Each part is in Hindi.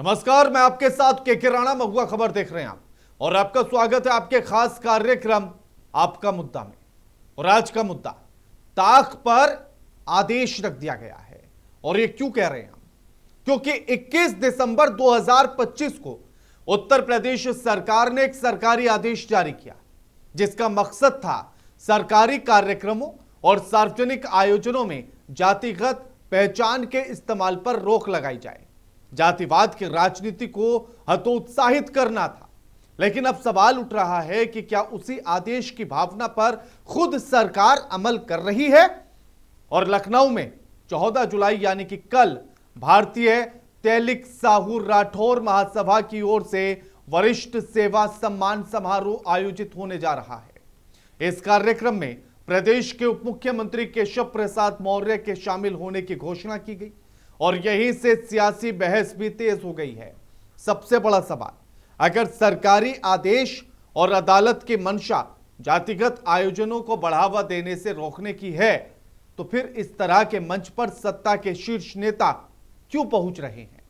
नमस्कार, मैं आपके साथ के राणा महुआ खबर देख रहे हैं आप और आपका स्वागत है आपके खास कार्यक्रम आपका मुद्दा में। और आज का मुद्दा ताक पर आदेश रख दिया गया है। और ये क्यों कह रहे हैं हम? क्योंकि 21 दिसंबर 2025 को उत्तर प्रदेश सरकार ने एक सरकारी आदेश जारी किया जिसका मकसद था सरकारी कार्यक्रमों और सार्वजनिक आयोजनों में जातिगत पहचान के इस्तेमाल पर रोक लगाई जाए। जातिवाद की राजनीति को हतोत्साहित करना था। लेकिन अब सवाल उठ रहा है कि क्या उसी आदेश की भावना पर खुद सरकार अमल कर रही है? और लखनऊ में 14 जुलाई यानी कि कल भारतीय तैलिक साहू राठौर महासभा की ओर से वरिष्ठ सेवा सम्मान समारोह आयोजित होने जा रहा है। इस कार्यक्रम में प्रदेश के उप मुख्यमंत्री केशव प्रसाद मौर्य के शामिल होने की घोषणा की गई और यहीं से सियासी बहस भी तेज हो गई है। सबसे बड़ा सवाल, अगर सरकारी आदेश और अदालत की मंशा जातिगत आयोजनों को बढ़ावा देने से रोकने की है तो फिर इस तरह के मंच पर सत्ता के शीर्ष नेता क्यों पहुंच रहे हैं?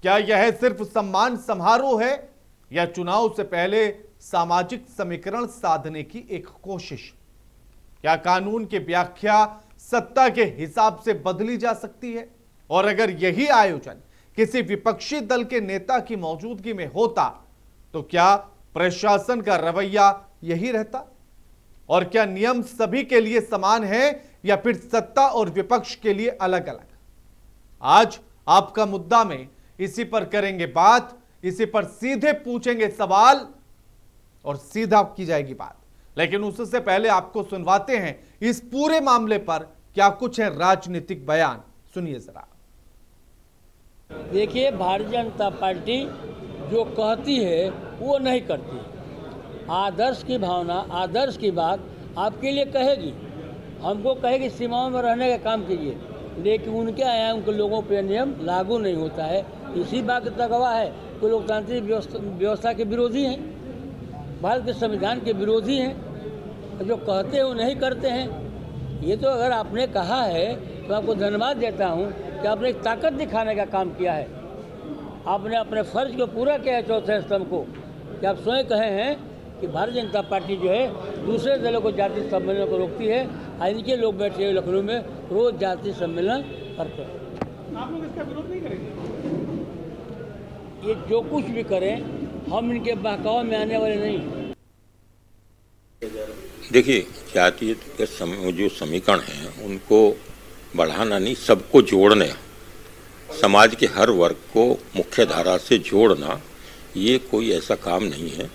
क्या यह सिर्फ सम्मान समारोह है या चुनाव से पहले सामाजिक समीकरण साधने की एक कोशिश? क्या कानून की व्याख्या सत्ता के हिसाब से बदली जा सकती है? और अगर यही आयोजन किसी विपक्षी दल के नेता की मौजूदगी में होता तो क्या प्रशासन का रवैया यही रहता? और क्या नियम सभी के लिए समान है या फिर सत्ता और विपक्ष के लिए अलग अलग? आज आपका मुद्दा में इसी पर करेंगे बात, इसी पर सीधे पूछेंगे सवाल और सीधा की जाएगी बात। लेकिन उससे पहले आपको सुनवाते हैं इस पूरे मामले पर क्या कुछ है राजनीतिक बयान। सुनिए जरा। देखिए, भारतीय जनता पार्टी जो कहती है वो नहीं करती। आदर्श की भावना, आदर्श की बात आपके लिए कहेगी, हमको कहेगी सीमाओं में रहने का काम कीजिए, लेकिन उनके यहाँ उनके लोगों पर नियम लागू नहीं होता है। इसी बात का गवाह है कि लोकतांत्रिक व्यवस्था के विरोधी हैं, भारत के संविधान के विरोधी हैं। जो कहते हैं वो नहीं करते हैं। ये तो अगर आपने कहा है तो आपको धन्यवाद देता हूँ कि आपने एक ताकत दिखाने का काम किया है। आपने अपने फर्ज को पूरा किया है चौथे स्तंभ को, कि आप स्वयं कहे हैं कि भारतीय जनता पार्टी जो है दूसरे दलों को जाति सम्मेलन को रोकती है। इनके लोग बैठे हुए लखनऊ में रोज जाति सम्मेलन करते हैं। आप लोग इसका विरोध नहीं करेंगे? ये जो कुछ भी करें हम इनके बहकाव में आने वाले नहीं। देखिए, जातीय के जो समीकरण हैं उनको बढ़ाना नहीं, सबको जोड़ने, समाज के हर वर्ग को मुख्य धारा से जोड़ना, ये कोई ऐसा काम नहीं है।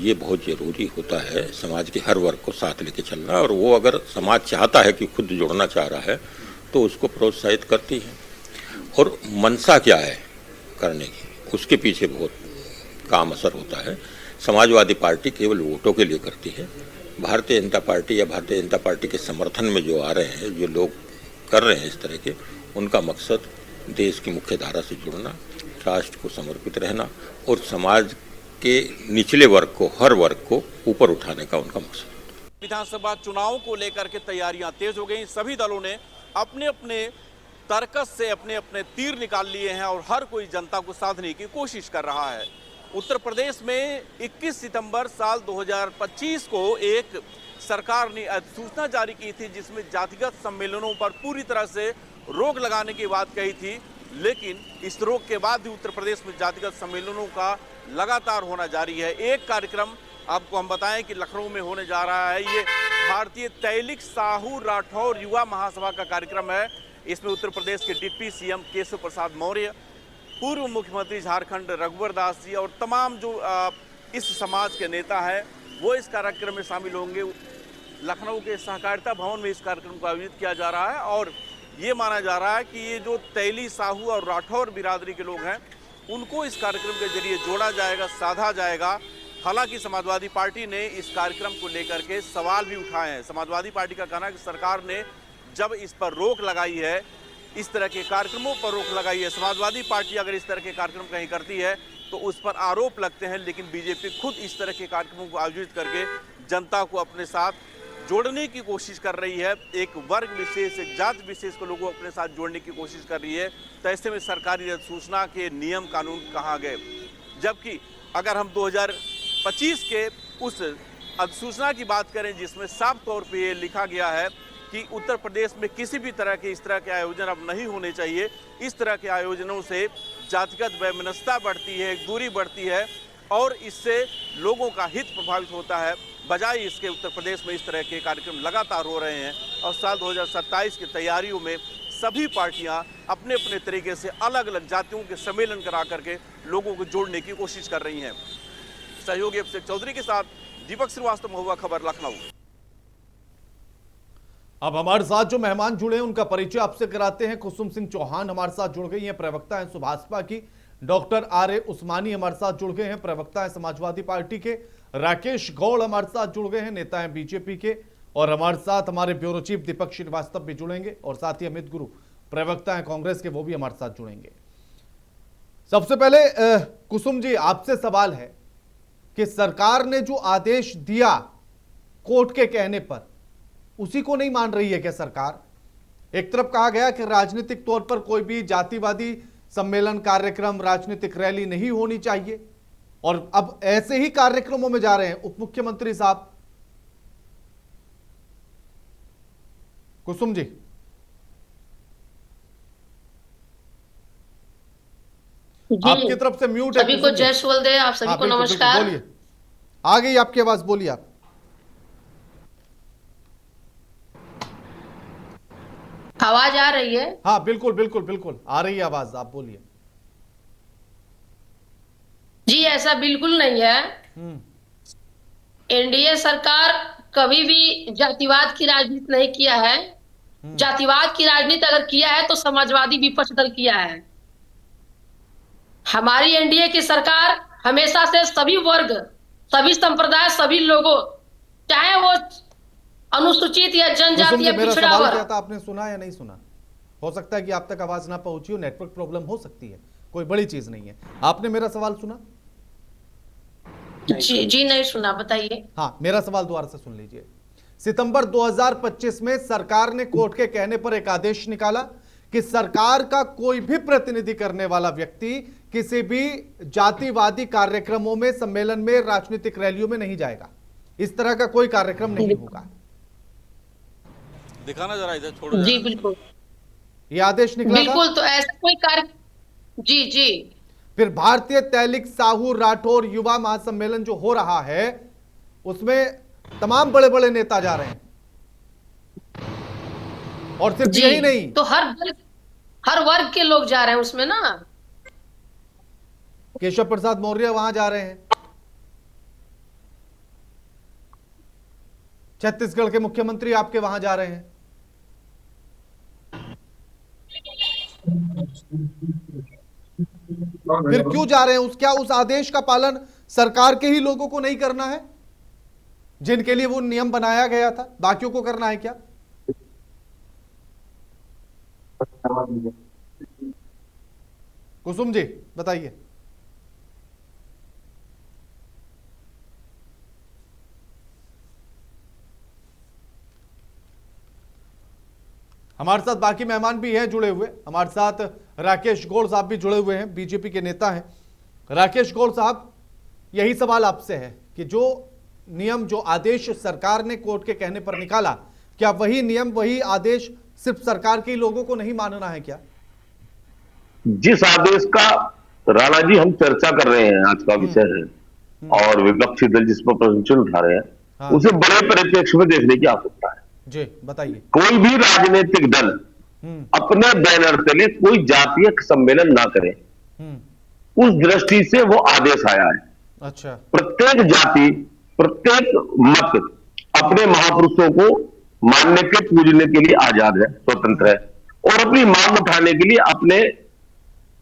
ये बहुत ज़रूरी होता है समाज के हर वर्ग को साथ लेके चलना। और वो अगर समाज चाहता है कि खुद जोड़ना चाह रहा है तो उसको प्रोत्साहित करती है। और मंशा क्या है करने की, उसके पीछे बहुत काम असर होता है। समाजवादी पार्टी केवल वोटों के लिए करती है। भारतीय जनता पार्टी या भारतीय जनता पार्टी के समर्थन में जो आ रहे हैं, जो लोग कर रहे हैं इस तरह के, उनका मकसद देश की मुख्य धारा से जुड़ना, राष्ट्र को समर्पित रहना और समाज के निचले वर्ग को, हर वर्ग को ऊपर उठाने का उनका मकसद। विधानसभा चुनाव को लेकर के तैयारियां तेज हो गई। सभी दलों ने अपने अपने तर्कस से अपने अपने तीर निकाल लिए हैं और हर कोई जनता को साधने की कोशिश कर रहा है। उत्तर प्रदेश में 21 सितंबर साल 2025 को एक सरकार ने अधिसूचना जारी की थी जिसमें जातिगत सम्मेलनों पर पूरी तरह से रोक लगाने की बात कही थी। लेकिन इस रोक के बाद भी उत्तर प्रदेश में जातिगत सम्मेलनों का लगातार होना जारी है। एक कार्यक्रम आपको हम बताएं कि लखनऊ में होने जा रहा है। ये भारतीय तैलिक साहू राठौर युवा महासभा का कार्यक्रम है। इसमें उत्तर प्रदेश के डिप्टी सीएम केशव प्रसाद मौर्य, पूर्व मुख्यमंत्री झारखंड रघुवर दास जी और तमाम जो इस समाज के नेता हैं वो इस कार्यक्रम में शामिल होंगे। लखनऊ के सहकारिता भवन में इस कार्यक्रम को आयोजित किया जा रहा है और ये माना जा रहा है कि ये जो तैली साहू और राठौर बिरादरी के लोग हैं उनको इस कार्यक्रम के जरिए जोड़ा जाएगा, साधा जाएगा। हालांकि समाजवादी पार्टी ने इस कार्यक्रम को लेकर के सवाल भी उठाए हैं। समाजवादी पार्टी का कहना है कि सरकार ने जब इस पर रोक लगाई है, इस तरह के कार्यक्रमों पर रोक लगाई है, समाजवादी पार्टी अगर इस तरह के कार्यक्रम कहीं करती है तो उस पर आरोप लगते हैं। लेकिन बीजेपी खुद इस तरह के कार्यक्रमों को आयोजित करके जनता को अपने साथ जोड़ने की कोशिश कर रही है, एक वर्ग विशेष, एक जाति विशेष को लोगों अपने साथ जोड़ने की कोशिश कर रही है। तो ऐसे में सरकारी अधिसूचना के नियम कानून कहाँ गए? जबकि अगर हम 2025 के उस अधिसूचना की बात करें जिसमें साफ तौर पे ये लिखा गया है कि उत्तर प्रदेश में किसी भी तरह के इस तरह के आयोजन अब नहीं होने चाहिए। इस तरह के आयोजनों से जातिगत वैमनस्यता बढ़ती है, दूरी बढ़ती है और इससे लोगों का हित प्रभावित होता है। बजाय इसके उत्तर प्रदेश में इस तरह के कार्यक्रम लगातार हो रहे हैं और साल 2027 की तैयारियों में सभी पार्टियां अपने अपने तरीके से अलग अलग जातियों के सम्मेलन करा करके लोगों को जोड़ने की कोशिश कर रही हैं। सहयोगी अभिषेक चौधरी के साथ दीपक श्रीवास्तव, महुआ खबर, लखनऊ। अब हमारे साथ जो मेहमान जुड़े हैं उनका परिचय आपसे कराते हैं। कुसुम सिंह चौहान हमारे साथ जुड़ गई हैं, प्रवक्ता हैं सुभाषपा की। Doctor R.A.. उस्मानी हमारे साथ जुड़ गए हैं, प्रवक्ता हैं समाजवादी पार्टी के। राकेश गौड़ हमारे साथ जुड़ गए हैं, नेता हैं बीजेपी के। और हमारे साथ हमारे ब्यूरो चीफ दीपक श्रीवास्तव भी जुड़ेंगे और साथ ही अमित गुरु प्रवक्ता हैं कांग्रेस के, वो भी हमारे साथ जुड़ेंगे। सबसे पहले कुसुम जी, आपसे सवाल है कि सरकार ने जो आदेश दिया कोर्ट के कहने पर, उसी को नहीं मान रही है क्या सरकार? एक तरफ कहा गया कि राजनीतिक तौर पर कोई भी जातिवादी सम्मेलन, कार्यक्रम, राजनीतिक रैली नहीं होनी चाहिए और अब ऐसे ही कार्यक्रमों में जा रहे हैं उप मुख्यमंत्री साहब। कुसुम जी, आपकी तरफ से म्यूट है। सभी को जय सुवलदेव, आप सभी को नमस्कार। बोलिए, आ गई आपकी आवाज, बोलिए आप। आवाज आ रही है? हाँ बिल्कुल बिल्कुल बिल्कुल आ रही है आवाज, आप बोलिए। जी ऐसा बिल्कुल नहीं है। एनडीए सरकार कभी भी जातिवाद की राजनीति नहीं किया है। जातिवाद की राजनीति अगर किया है तो समाजवादी विपक्ष दल किया है। हमारी एनडीए की सरकार हमेशा से सभी वर्ग, सभी संप्रदाय, सभी लोगों, चाहे वो अनुसूचित या जनजाति या पिछड़ा वर्ग। क्या था, आपने सुना या नहीं सुना? हो सकता है कि आप तक आवाज ना पहुंची हो, नेटवर्क प्रॉब्लम हो सकती है, कोई बड़ी चीज नहीं है। आपने मेरा सवाल सुना? जी नहीं सुना, बताइए। हाँ, मेरा सवाल दोबारा से सुन लीजिए। सितंबर 2025 में सरकार ने कोर्ट के कहने पर एक आदेश निकाला कि सरकार का कोई भी प्रतिनिधि करने वाला व्यक्ति किसी भी जातिवादी कार्यक्रमों में, सम्मेलन में, राजनीतिक रैलियों में नहीं जाएगा। इस तरह का कोई कार्यक्रम नहीं होगा। दिखाना जरा इधर, छोड़ो। जी बिल्कुल, ये आदेश निकला बिल्कुल। तो ऐसा कोई कार्य, जी जी। फिर भारतीय तैलिक साहू राठौर युवा महासम्मेलन जो हो रहा है उसमें तमाम बड़े बड़े नेता जा रहे हैं और सिर्फ यही नहीं, तो हर वर्ग के लोग जा रहे हैं उसमें ना। केशव प्रसाद मौर्य वहां जा रहे हैं, छत्तीसगढ़ के मुख्यमंत्री आपके वहां जा रहे हैं। फिर क्यों जा रहे हैं? क्या उस आदेश का पालन सरकार के ही लोगों को नहीं करना है जिनके लिए वो नियम बनाया गया था? बाकियों को करना है क्या? कुसुम जी बताइए। हमारे साथ बाकी मेहमान भी हैं जुड़े हुए। हमारे साथ राकेश गौड़ साहब भी जुड़े हुए हैं, बीजेपी के नेता हैं। राकेश गौड़ साहब, यही सवाल आपसे है कि जो नियम, जो आदेश सरकार ने कोर्ट के कहने पर निकाला, क्या वही नियम, वही आदेश सिर्फ सरकार के लोगों को नहीं मानना है क्या? जिस आदेश का राणा जी हम चर्चा कर रहे हैं, आज का विषय है और विपक्षी दल जिस पर प्रश्न उठा रहे हैं, हाँ। उसे बड़े परिप्रेक्ष्य में देखने की आवश्यकता है। जी बताइए। कोई भी राजनीतिक दल अपने बैनर तले कोई जातीय सम्मेलन ना करे, उस दृष्टि से वो आदेश आया है। अच्छा। प्रत्येक जाति, प्रत्येक मत अपने महापुरुषों को मानने के, पूजने के लिए आजाद है, स्वतंत्र है और अपनी मांग उठाने के लिए अपने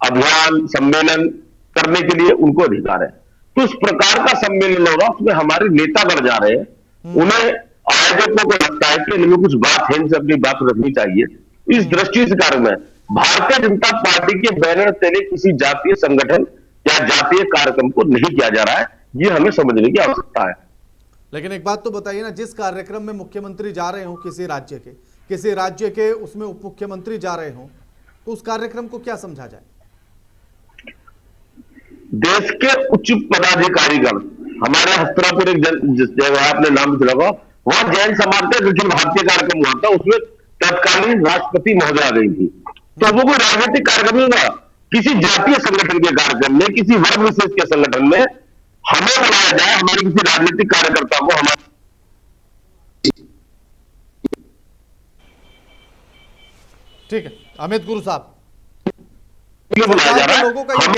अभियान, सम्मेलन करने के लिए उनको अधिकार है। तो इस प्रकार का सम्मेलन होगा, उसमें हमारे नेतागण जा रहे हैं, उन्हें आयोजकों को लगता है कि इनमें कुछ बात है, इनसे अपनी बात रखनी चाहिए। इस दृष्टि से कार्य में भारतीय जनता पार्टी के बैनर तले किसी जातीय संगठन या जातीय कार्यक्रम को नहीं किया जा रहा है, ये हमें समझने की आवश्यकता है। लेकिन एक बात तो बताइए ना, जिस कार्यक्रम में मुख्यमंत्री जा रहे हो किसी राज्य के उसमें उप मुख्यमंत्री जा रहे हो, तो उस कार्यक्रम को क्या समझा जाए? देश के उच्च पदाधिकारीगण, हमारे हस्तिनापुर एक जगह आपने नाम सुना होगा, वहां जैन समाज का अखिल भारतीय कार्यक्रम हुआ था, उसमें तत्कालीन राष्ट्रपति महोदया गई थी। तो वो कोई राजनीतिक कार्यक्रम नहीं था, किसी जातीय संगठन के कार्यक्रम में, किसी वर्ग विशेष के संगठन में हमें बुलाया जाए, हमारे किसी राजनीतिक कार्यकर्ता को हमारे ठीक है अमित गुरु साहब, बुलाया जा रहा है, लोगों का ये ठीक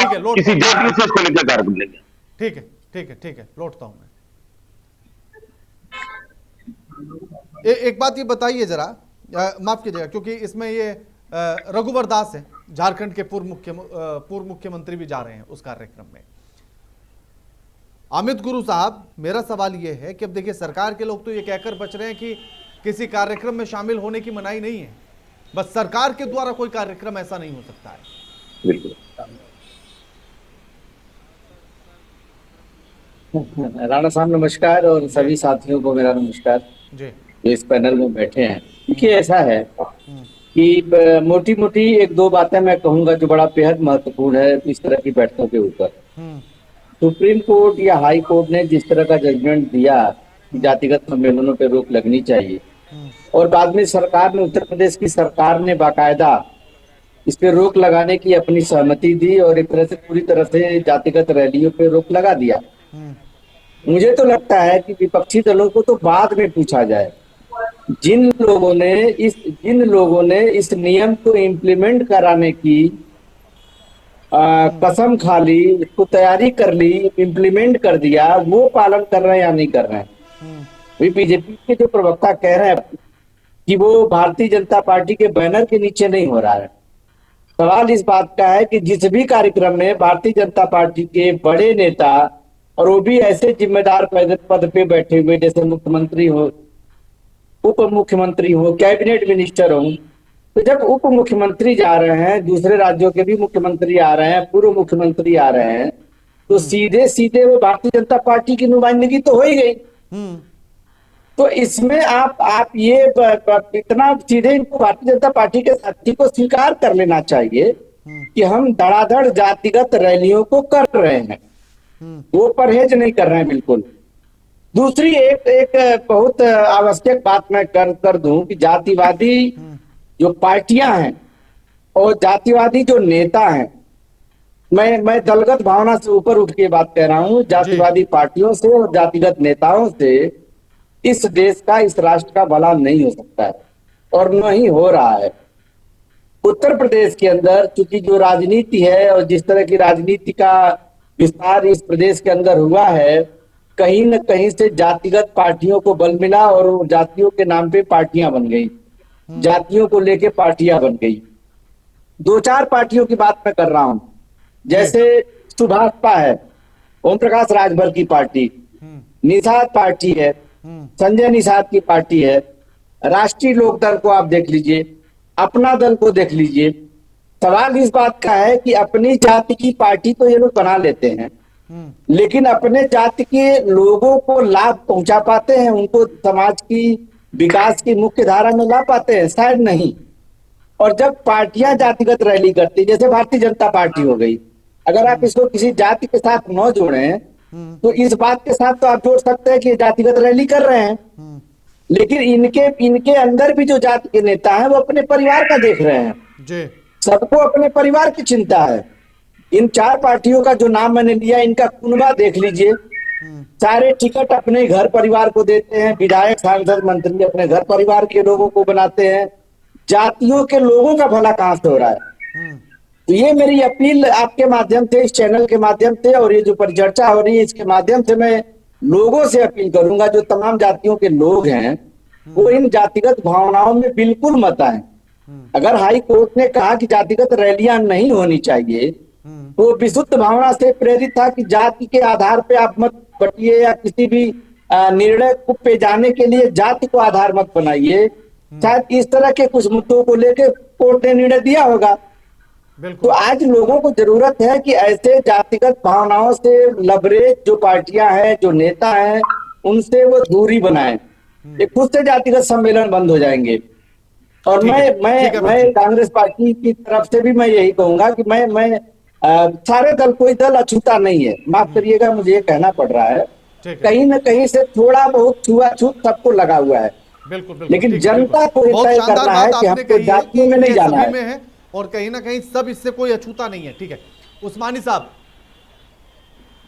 है, किसी जाति विशेष को लेकर कार्यक्रम लेंगे। ठीक है लौटता हूं मैं। एक बात ये बताइए जरा, माफ कीजिएगा क्योंकि इसमें ये रघुवर दास है, झारखंड के पूर्व मुख्यमंत्री भी जा रहे हैं उस कार्यक्रम में। अमित गुरु साहब, मेरा सवाल ये है कि अब देखिए सरकार के लोग तो ये कहकर बच रहे हैं कि किसी कार्यक्रम में शामिल होने की मनाही नहीं है, बस सरकार के द्वारा कोई कार्यक्रम ऐसा नहीं हो सकता है। बिल्कुल। राणा साहब नमस्कार, और सभी साथियों को मेरा नमस्कार जी। जो इस पैनल में बैठे हैं। देखिए ऐसा है कि मोटी मोटी एक दो बातें मैं कहूंगा जो बड़ा बेहद महत्वपूर्ण है इस तरह की बैठकों के ऊपर। सुप्रीम कोर्ट या हाई कोर्ट ने जिस तरह का जजमेंट दिया कि जातिगत सम्मेलनों पर रोक लगनी चाहिए, और बाद में सरकार ने, उत्तर प्रदेश की सरकार ने बाकायदा इस पे रोक लगाने की अपनी सहमति दी और एक तरह से पूरी तरह से जातिगत रैलियों पे रोक लगा दिया। मुझे तो लगता है कि विपक्षी दलों को तो बाद में पूछा जाए, जिन लोगों ने इस नियम को इम्प्लीमेंट कराने की कसम खा ली, उसको तैयारी कर ली, इम्प्लीमेंट कर दिया, वो पालन कर रहे हैं या नहीं कर रहे हैं। बीजेपी के जो प्रवक्ता कह रहे हैं कि वो भारतीय जनता पार्टी के बैनर के नीचे नहीं हो रहा है, सवाल इस बात का है कि जिस भी कार्यक्रम में भारतीय जनता पार्टी के बड़े नेता, और वो भी ऐसे जिम्मेदार पद पे बैठे हुए जैसे मुख्यमंत्री हो, उप मुख्यमंत्री हो, कैबिनेट मिनिस्टर हो, तो जब उप मुख्यमंत्री जा रहे हैं, दूसरे राज्यों के भी मुख्यमंत्री आ रहे हैं, पूर्व मुख्यमंत्री आ रहे हैं, तो सीधे सीधे वो भारतीय जनता पार्टी की नुमाइंदगी तो हो ही गई। तो इसमें आप ये इतना सीधे इनको भारतीय जनता पार्टी के साथी को स्वीकार कर लेना चाहिए कि हम धड़ाधड़ जातिगत रैलियों को कर रहे हैं, वो परहेज नहीं कर रहे हैं बिल्कुल। दूसरी एक बहुत आवश्यक बात मैं कर दूं कि जातिवादी जो पार्टियां हैं और जातिवादी जो नेता हैं, मैं दलगत भावना से ऊपर उठ के बात कह रहा हूं, जातिवादी पार्टियों से और जातिगत नेताओं से इस देश का, इस राष्ट्र का भला नहीं हो सकता है, और न ही हो रहा है। उत्तर प्रदेश के अंदर चूंकि जो राजनीति है और जिस तरह की राजनीति का विस्तार इस प्रदेश के अंदर हुआ है, कहीं न कहीं से जातिगत पार्टियों को बल मिला और जातियों के नाम पे पार्टियां बन गई, जातियों को लेके पार्टियां बन गई। दो चार पार्टियों की बात मैं कर रहा हूं, जैसे सुभाषपा है, ओम प्रकाश राजभर की पार्टी, निषाद पार्टी है, संजय निषाद की पार्टी है, राष्ट्रीय लोकदल को आप देख लीजिए, अपना दल को देख लीजिए। सवाल इस बात का है कि अपनी जाति की पार्टी तो ये लोग बना लेते हैं, लेकिन अपने जाति के लोगों को लाभ पहुंचा पाते हैं, उनको समाज की विकास की मुख्य धारा में ला पाते हैं? शायद नहीं। और जब पार्टियां जातिगत रैली करती, जैसे भारतीय जनता पार्टी हो गई, अगर आप इसको किसी जाति के साथ न जोड़ें तो इस बात के साथ तो आप जोड़ सकते हैं कि जातिगत रैली कर रहे हैं, लेकिन इनके अंदर भी जो जाति के नेता हैं वो अपने परिवार का देख रहे हैं, सबको अपने परिवार की चिंता है। इन चार पार्टियों का जो नाम मैंने लिया, इनका कुनबा देख लीजिए, सारे टिकट अपने घर परिवार को देते हैं, विधायक सांसद मंत्री अपने घर परिवार के लोगों को बनाते हैं, जातियों के लोगों का भला कहां से हो रहा है? तो ये मेरी अपील आपके माध्यम से, इस चैनल के माध्यम से, और ये जो परिचर्चा हो रही है इसके माध्यम से मैं लोगों से अपील करूंगा, जो तमाम जातियों के लोग हैं वो इन जातिगत भावनाओं में बिल्कुल मत आए। अगर हाई कोर्ट ने कहा कि जातिगत रैलियां नहीं होनी चाहिए, तो विशुद्ध भावना से प्रेरित था कि जाति के आधार पे आप मत बटिए या किसी भी निर्णय पे जाने के लिए जाति को आधार मत बनाइए। शायद इस तरह के कुछ मुद्दों को लेकर कोर्ट ने निर्णय दिया होगा। तो आज लोगों को जरूरत है कि ऐसे जातिगत भावनाओं से लबरेज जो पार्टियां हैं, जो नेता हैं, उनसे वो दूरी बनाएं। ये खुद से जातिगत सम्मेलन बंद हो जाएंगे। और ठीक है मैं कांग्रेस पार्टी की तरफ से भी मैं यही कहूंगा कि मैं सारे दल, कोई दल अछूता नहीं है, माफ करिएगा मुझे ये कहना पड़ रहा है। कहीं न कहीं से थोड़ा बहुत छुआछूत सबको लगा हुआ है। बिल्कुल, लेकिन जनता को तय करना है कि हमको जातियों में नहीं जाना है, और कहीं ना कहीं सब इससे कोई अछूता नहीं है। ठीक है उस्मानी साहब,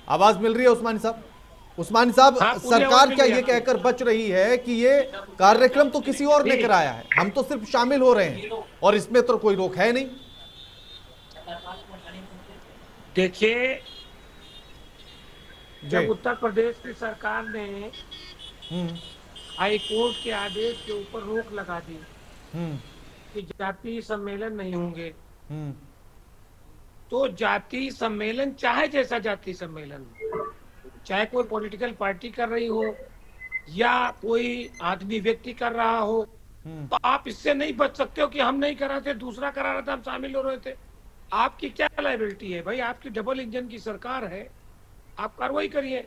आवाज मिल रही है उस्मानी साहब? उस्मानी साहब, सरकार क्या ये कहकर बच रही है कि ये कार्यक्रम तो किसी और ने कराया है, हम तो सिर्फ शामिल हो रहे हैं और इसमें तो कोई रोक है नहीं? देखिए, जब उत्तर प्रदेश की सरकार ने हाई कोर्ट के आदेश के ऊपर रोक लगा दी कि जातीय सम्मेलन नहीं होंगे, तो जातीय सम्मेलन चाहे जैसा जातीय सम्मेलन हो, चाहे कोई पॉलिटिकल पार्टी कर रही हो या कोई आदमी व्यक्ति कर रहा हो, तो आप इससे नहीं बच सकते हो कि हम नहीं करा थे, दूसरा करा रहा था, हम शामिल हो रहे थे। आपकी क्या लायबिलिटी है भाई? आपकी डबल इंजन की सरकार है, आप कार्रवाई करिए।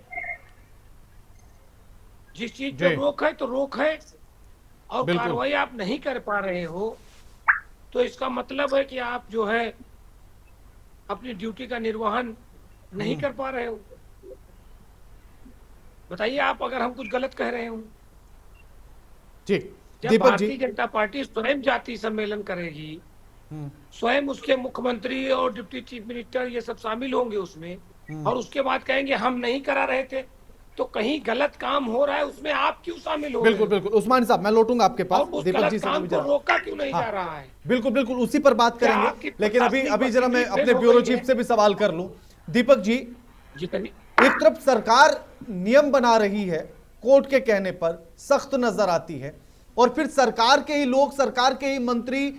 जिस चीज पे रोक है तो रोक है, और कार्रवाई आप नहीं कर पा रहे हो तो इसका मतलब है कि आप जो है अपनी ड्यूटी का निर्वहन नहीं कर पा रहे हो। बताइए आप, अगर हम कुछ गलत कह रहे हो। ठीक, जब भारतीय जनता पार्टी स्वयं जातीय सम्मेलन करेगी, स्वयं उसके मुख्यमंत्री और डिप्टी चीफ मिनिस्टर ये सब शामिल होंगे उसमें, और उसके बाद कहेंगे हम नहीं करा रहे थे, तो कहीं गलत काम हो रहा है, उसमें आप क्यों शामिल हो? बिल्कुल बिल्कुल उस्मानी साहब, मैं लौटूंगा आपके पास। दीपक जी से भी रोका क्यों नहीं जा रहा है? बिल्कुल बिल्कुल उसी पर बात करेंगे, लेकिन अभी जरा मैं अपने ब्यूरो चीफ से भी सवाल कर लूं। दीपक जी, एक तरफ सरकार नियम बना रही है, कोर्ट के कहने पर सख्त नजर आती है, और फिर सरकार के ही लोग, सरकार के ही मंत्री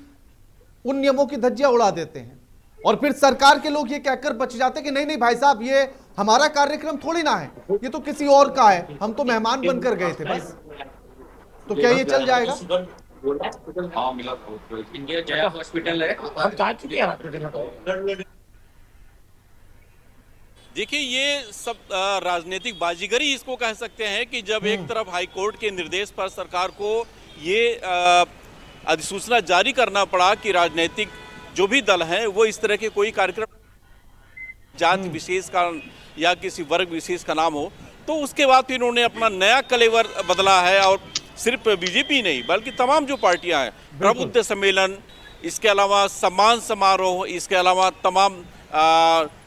उन नियमों की धज्जियां उड़ा देते हैं, और फिर सरकार के लोग ये कहकर बच जाते हैं कि नहीं नहीं भाई साहब, ये हमारा कार्यक्रम थोड़ी ना है, ये तो किसी और का है, हम तो मेहमान बनकर गए थे बस। तो क्या ये चल जाएगा? देखिए, ये सब राजनीतिक बाजीगरी इसको कह सकते हैं कि जब एक तरफ हाईकोर्ट के निर्देश पर सरकार को ये अधिसूचना जारी करना पड़ा कि राजनीतिक जो भी दल हैं वो इस तरह के कोई कार्यक्रम जाति विशेष का या किसी वर्ग विशेष का नाम हो, तो उसके बाद फिर उन्होंने अपना नया कलेवर बदला है। और सिर्फ बीजेपी नहीं बल्कि तमाम जो पार्टियां हैं, प्रबुद्ध सम्मेलन, इसके अलावा सम्मान समारोह, इसके अलावा तमाम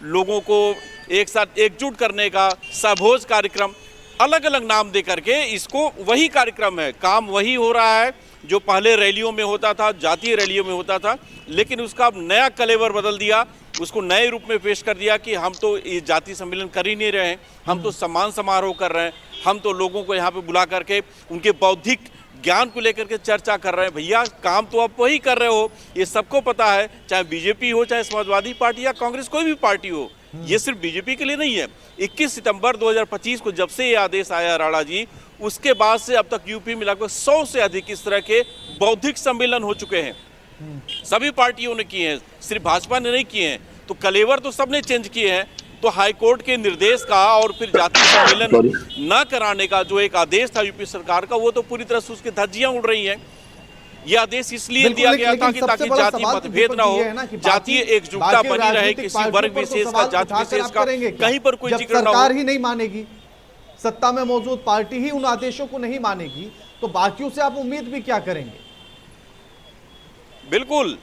लोगों को एक साथ एकजुट करने का सहभोज कार्यक्रम, अलग अलग नाम दे करके इसको वही कार्यक्रम है, काम वही हो रहा है जो पहले रैलियों में होता था, जातीय रैलियों में होता था, लेकिन उसका अब नया कलेवर बदल दिया, उसको नए रूप में पेश कर दिया कि हम तो ये जातीय सम्मेलन कर ही नहीं रहे हैं, हम तो सम्मान समारोह कर रहे हैं, हम तो लोगों को यहाँ पे बुला करके उनके बौद्धिक ज्ञान को लेकर के चर्चा कर रहे हैं। भैया, काम तो आप वही कर रहे हो, ये सबको पता है, चाहे बीजेपी हो, चाहे समाजवादी पार्टी या कांग्रेस, कोई भी पार्टी हो। ये सिर्फ बीजेपी के लिए नहीं है। 21 सितंबर 2025 को जब से ये आदेश आया राणा जी, उसके बाद से अब तक यूपी में लगभग 100 से अधिक इस तरह के बौद्धिक सम्मेलन हो चुके हैं, सभी पार्टियों ने किए हैं, सिर्फ भाजपा ने नहीं किए हैं। तो कलेवर तो सबने चेंज किए हैं। तो हाईकोर्ट के निर्देश का और फिर जातीय सम्मेलन न कराने का जो एक आदेश था यूपी सरकार का, वो तो पूरी तरह से उसकी धज्जियां उड़ रही हैं। ये आदेश इसलिए दिया गया था कि ताकि जातीय मतभेद ना हो, जातीय एकजुटता बनी रहे, किसी वर्ग विशेष का, जाति विशेष का कहीं पर कोई जिक्र ना हो। सरकार ही नहीं मानेगी, सत्ता में मौजूद पार्टी ही उन आदेशों को नहीं मानेगी, तो बाकियों से आप उम्मीद भी क्या करेंगे? बिल्कुल,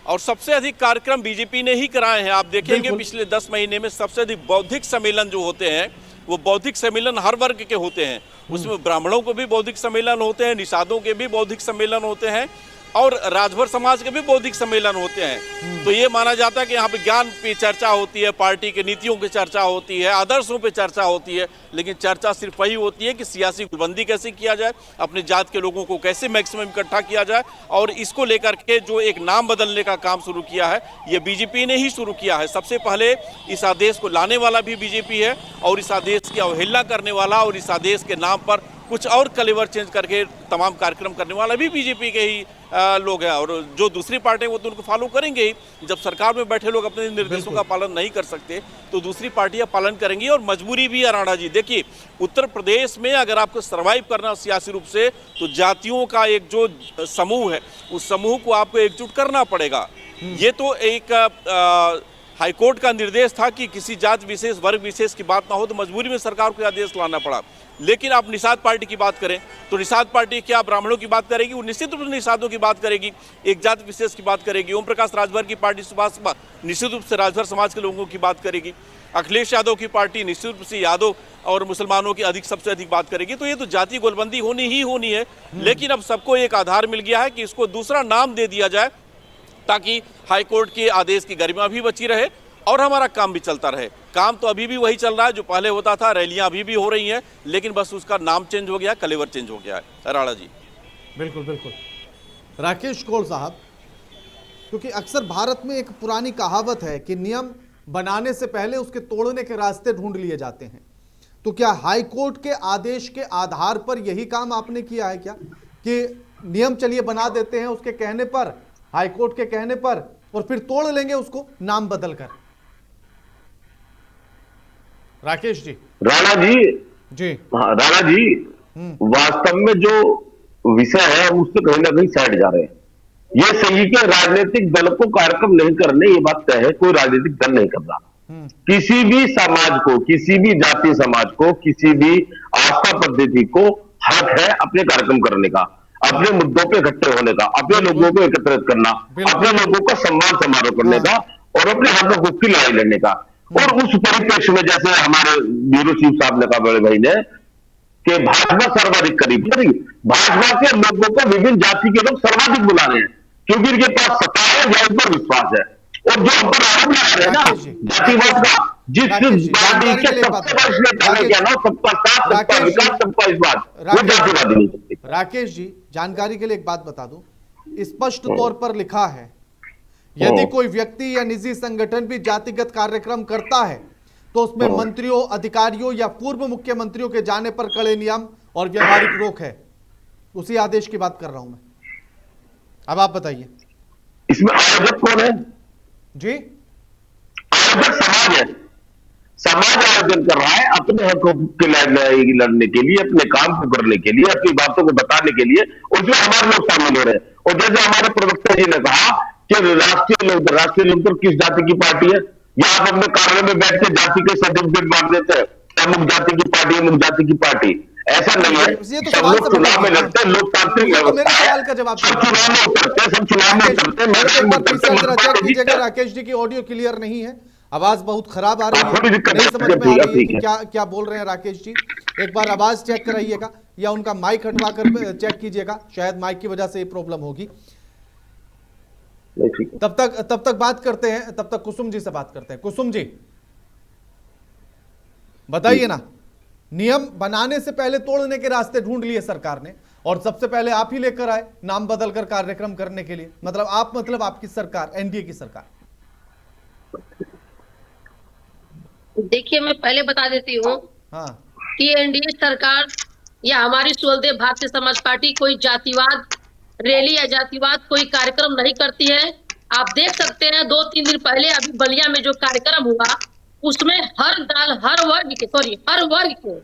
और सबसे अधिक कार्यक्रम बीजेपी ने ही कराए हैं। आप देखेंगे पिछले 10 महीने में सबसे अधिक बौद्धिक सम्मेलन जो होते हैं, वो बौद्धिक सम्मेलन हर वर्ग के होते हैं। उसमें ब्राह्मणों के भी बौद्धिक सम्मेलन होते हैं, निषादों के भी बौद्धिक सम्मेलन होते हैं, और राजभर समाज के भी बौद्धिक सम्मेलन होते हैं। तो ये माना जाता है कि यहाँ पे ज्ञान पे चर्चा होती है, पार्टी के नीतियों की चर्चा होती है, आदर्शों पे चर्चा होती है, लेकिन चर्चा सिर्फ वही होती है कि सियासी गुटबंदी कैसे किया जाए, अपने जात के लोगों को कैसे मैक्सिमम इकट्ठा किया जाए। और इसको लेकर के जो एक नाम बदलने का काम शुरू किया है, ये बीजेपी ने ही शुरू किया है। सबसे पहले इस आदेश को लाने वाला भी बीजेपी है, और इस आदेश की अवहेलना करने वाला और इस आदेश के नाम पर कुछ और कलेवर चेंज करके तमाम कार्यक्रम करने वाला भी बीजेपी के ही लोग हैं, और जो दूसरी पार्टी वो तो उनको फॉलो करेंगे ही। जब सरकार में बैठे लोग अपने निर्देशों का पालन नहीं कर सकते तो दूसरी पार्टियां पालन करेंगी, और मजबूरी भी है राणा जी। देखिए, उत्तर प्रदेश में अगर आपको सर्वाइव करना सियासी रूप से, तो जातियों का एक जो समूह है उस समूह को आपको एकजुट करना पड़ेगा। ये तो एक हाईकोर्ट का निर्देश था कि किसी जात विशेष वर्ग विशेष की बात ना हो, तो मजबूरी में सरकार को आदेश लाना पड़ा। लेकिन आप निषाद पार्टी की बात करें तो निषाद पार्टी क्या ब्राह्मणों की बात करेगी? वो निश्चित रूप से निषादों की बात करेगी, एक जात विशेष की बात करेगी। ओम प्रकाश राजभर की पार्टी सुभाष निश्चित रूप से राजभर समाज के लोगों की बात करेगी। अखिलेश यादव की पार्टी निश्चित रूप से यादव और मुसलमानों की सबसे अधिक बात करेगी। तो ये तो जाति गोलबंदी होनी ही होनी है। लेकिन अब सबको एक आधार मिल गया है कि इसको दूसरा नाम दे दिया जाए, ताकि हाईकोर्ट के आदेश की गरिमा भी बची रहे और हमारा काम भी चलता रहे। काम तो अभी भी वही चल रहा है जो पहले होता था, रैलियां अभी भी हो रही हैं, लेकिन बस उसका नाम चेंज हो गया, कलेवर चेंज हो गया है। राणा जी बिल्कुल बिल्कुल। राकेश कौल साहब, क्योंकि अक्सर भारत में एक पुरानी कहावत है कि नियम बनाने से पहले उसके तोड़ने के रास्ते ढूंढ लिए जाते हैं, तो क्या हाईकोर्ट के आदेश के आधार पर यही काम आपने किया है क्या, कि नियम चलिए बना देते हैं उसके कहने पर, हाईकोर्ट के कहने पर, और फिर तोड़ लेंगे उसको नाम बदलकर? राकेश जी। राणा जी हाँ, राणा जी वास्तव में जो विषय है उससे कहीं ना कहीं साइड जा रहे हैं। ये सही कि राजनीतिक दल को कार्यक्रम नहीं करने, ये बात तय है, कोई राजनीतिक दल नहीं कर रहा। किसी भी समाज को, किसी भी जाति समाज को, किसी भी आस्था पद्धति को हक है अपने कार्यक्रम करने का, अपने मुद्दों पे इकट्ठे होने का, अपने लोगों को एकत्रित करना, अपने लोगों का सम्मान समारोह करने का और अपने हक हकूक की लड़ाई लड़ने का। और उस परिप्रेक्ष्य में जैसे हमारे ब्यूरो चीफ साहब ने कहा, बड़े भाई ने, कि भाजपा सर्वाधिक करीब, भाजपा के लोगों को विभिन्न जाति के लोग सर्वाधिक बुला रहे हैं, क्योंकि इनके पास सत्ता है या उन पर विश्वास है। और जो हम पर आरोप लगा रहे हैं ना जातिवाद का, जिस पार्टी के सबसे बड़े नेता ने किया ना, सबका साथ, सबका विकास, सबका विश्वास, वो जातिवादी नहीं सकती। राकेश जी, जानकारी के लिए एक बात बता दूं, स्पष्ट तौर पर लिखा है, यदि कोई व्यक्ति या निजी संगठन भी जातिगत कार्यक्रम करता है तो उसमें मंत्रियों, अधिकारियों या पूर्व मुख्यमंत्रियों के जाने पर कड़े नियम और व्यवहारिक रोक है। उसी आदेश की बात कर रहा हूं मैं। अब आप बताइए, इसमें आयोजक कौन है जी? आयोजक समाज है। समाज आयोजन कर रहा है अपने हकों की लड़ाई लड़ने के लिए, अपने काम को करने के लिए, अपनी बातों को बताने के लिए, उसमें हमारे लोग शामिल हो रहे हैं। और जैसे हमारे प्रवक्ता जी ने कहा कि राष्ट्रीय लोकदल किस जाति की पार्टी है, या आप अपने कार्यालय में बैठ के जाति के सर्टिफिकेट बांट देते हैं, अमुक जाति की पार्टी, अमुक जाति की पार्टी, ऐसा नहीं है। सब लोग चुनाव में लड़ते हैं, लोकतांत्रिक व्यवस्था है, सब चुनाव में उतरते हैं, सब चुनाव में उतरते हैं। राकेश जी की ऑडियो क्लियर नहीं है, आवाज बहुत खराब आ रही है, नहीं समझ में आ रही है कि क्या बोल रहे हैं राकेश जी। एक बार आवाज चेक कराइएगा या उनका माइक हटवा कर चेक कीजिएगा, शायद माइक की वजह से ये प्रॉब्लम होगी। तब तक बात करते हैं, तब तक कुसुम जी से बात करते हैं। कुसुम जी बताइए ना, नियम बनाने से पहले तोड़ने के रास्ते ढूंढ लिए सरकार ने, और सबसे पहले आप ही लेकर आए नाम बदलकर कार्यक्रम करने के लिए, मतलब आपकी सरकार, एनडीए की सरकार। देखिए, मैं पहले बता देती हूँ कि एनडीए सरकार या हमारी सुहलदेव भारतीय समाज पार्टी कोई जातिवाद रैली या जातिवाद कोई कार्यक्रम नहीं करती है। आप देख सकते हैं 2-3 दिन पहले अभी बलिया में जो कार्यक्रम हुआ, उसमें हर वर्ग के,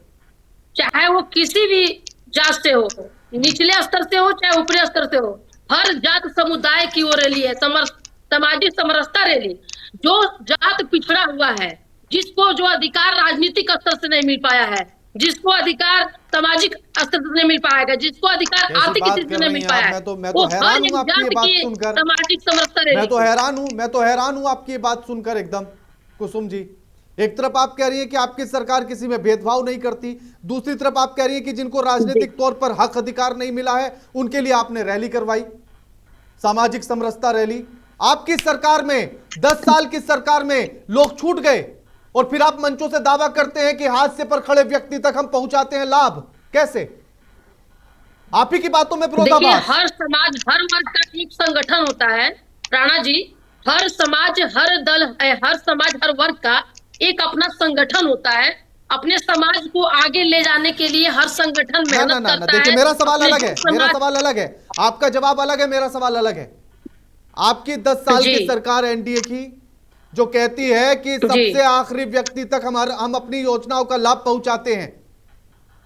चाहे वो किसी भी जात से हो, निचले स्तर से हो चाहे ऊपरी स्तर से हो, हर जात समुदाय की वो रैली है, सामाजिक समरसता रैली। जो जात पिछड़ा हुआ है, जिसको जो अधिकार राजनीतिक स्तर से नहीं मिल पाया है, जिसको अधिकार सामाजिक स्तर से नहीं मिल पाएगा, जिसको अधिकार आर्थिक स्थिति से नहीं मिल पाया है, मैं तो हैरान हूं आपकी ये बात सुनकर, सामाजिक समरसता रैली। मैं तो हैरान हूं आपकी ये बात सुनकर एकदम। कुसुम जी, एक तरफ आप कह रही है कि आपकी सरकार किसी में भेदभाव नहीं करती, दूसरी तरफ आप कह रही है कि जिनको राजनीतिक तौर पर हक अधिकार नहीं मिला है उनके लिए आपने रैली करवाई, सामाजिक समरसता रैली। आपकी सरकार में 10 साल की सरकार में लोग छूट गए, और फिर आप मंचों से दावा करते हैं कि हादसे पर खड़े व्यक्ति तक हम पहुंचाते हैं लाभ। कैसे? आप ही की बातों में विरोधाभास। हर समाज, हर वर्ग का एक संगठन होता है राणा जी। हर समाज, हर दल, हर समाज, हर वर्ग का एक अपना संगठन होता है, अपने समाज को आगे ले जाने के लिए हर संगठन ना मेहनत करता देखिए, है। मेरा सवाल अपने अलग है, मेरा सवाल अलग है, आपका जवाब अलग है, मेरा सवाल अलग है। आपकी 10 साल की सरकार एनडीए की जो कहती है कि सबसे आखिरी व्यक्ति तक हम अपनी योजनाओं का लाभ पहुंचाते हैं,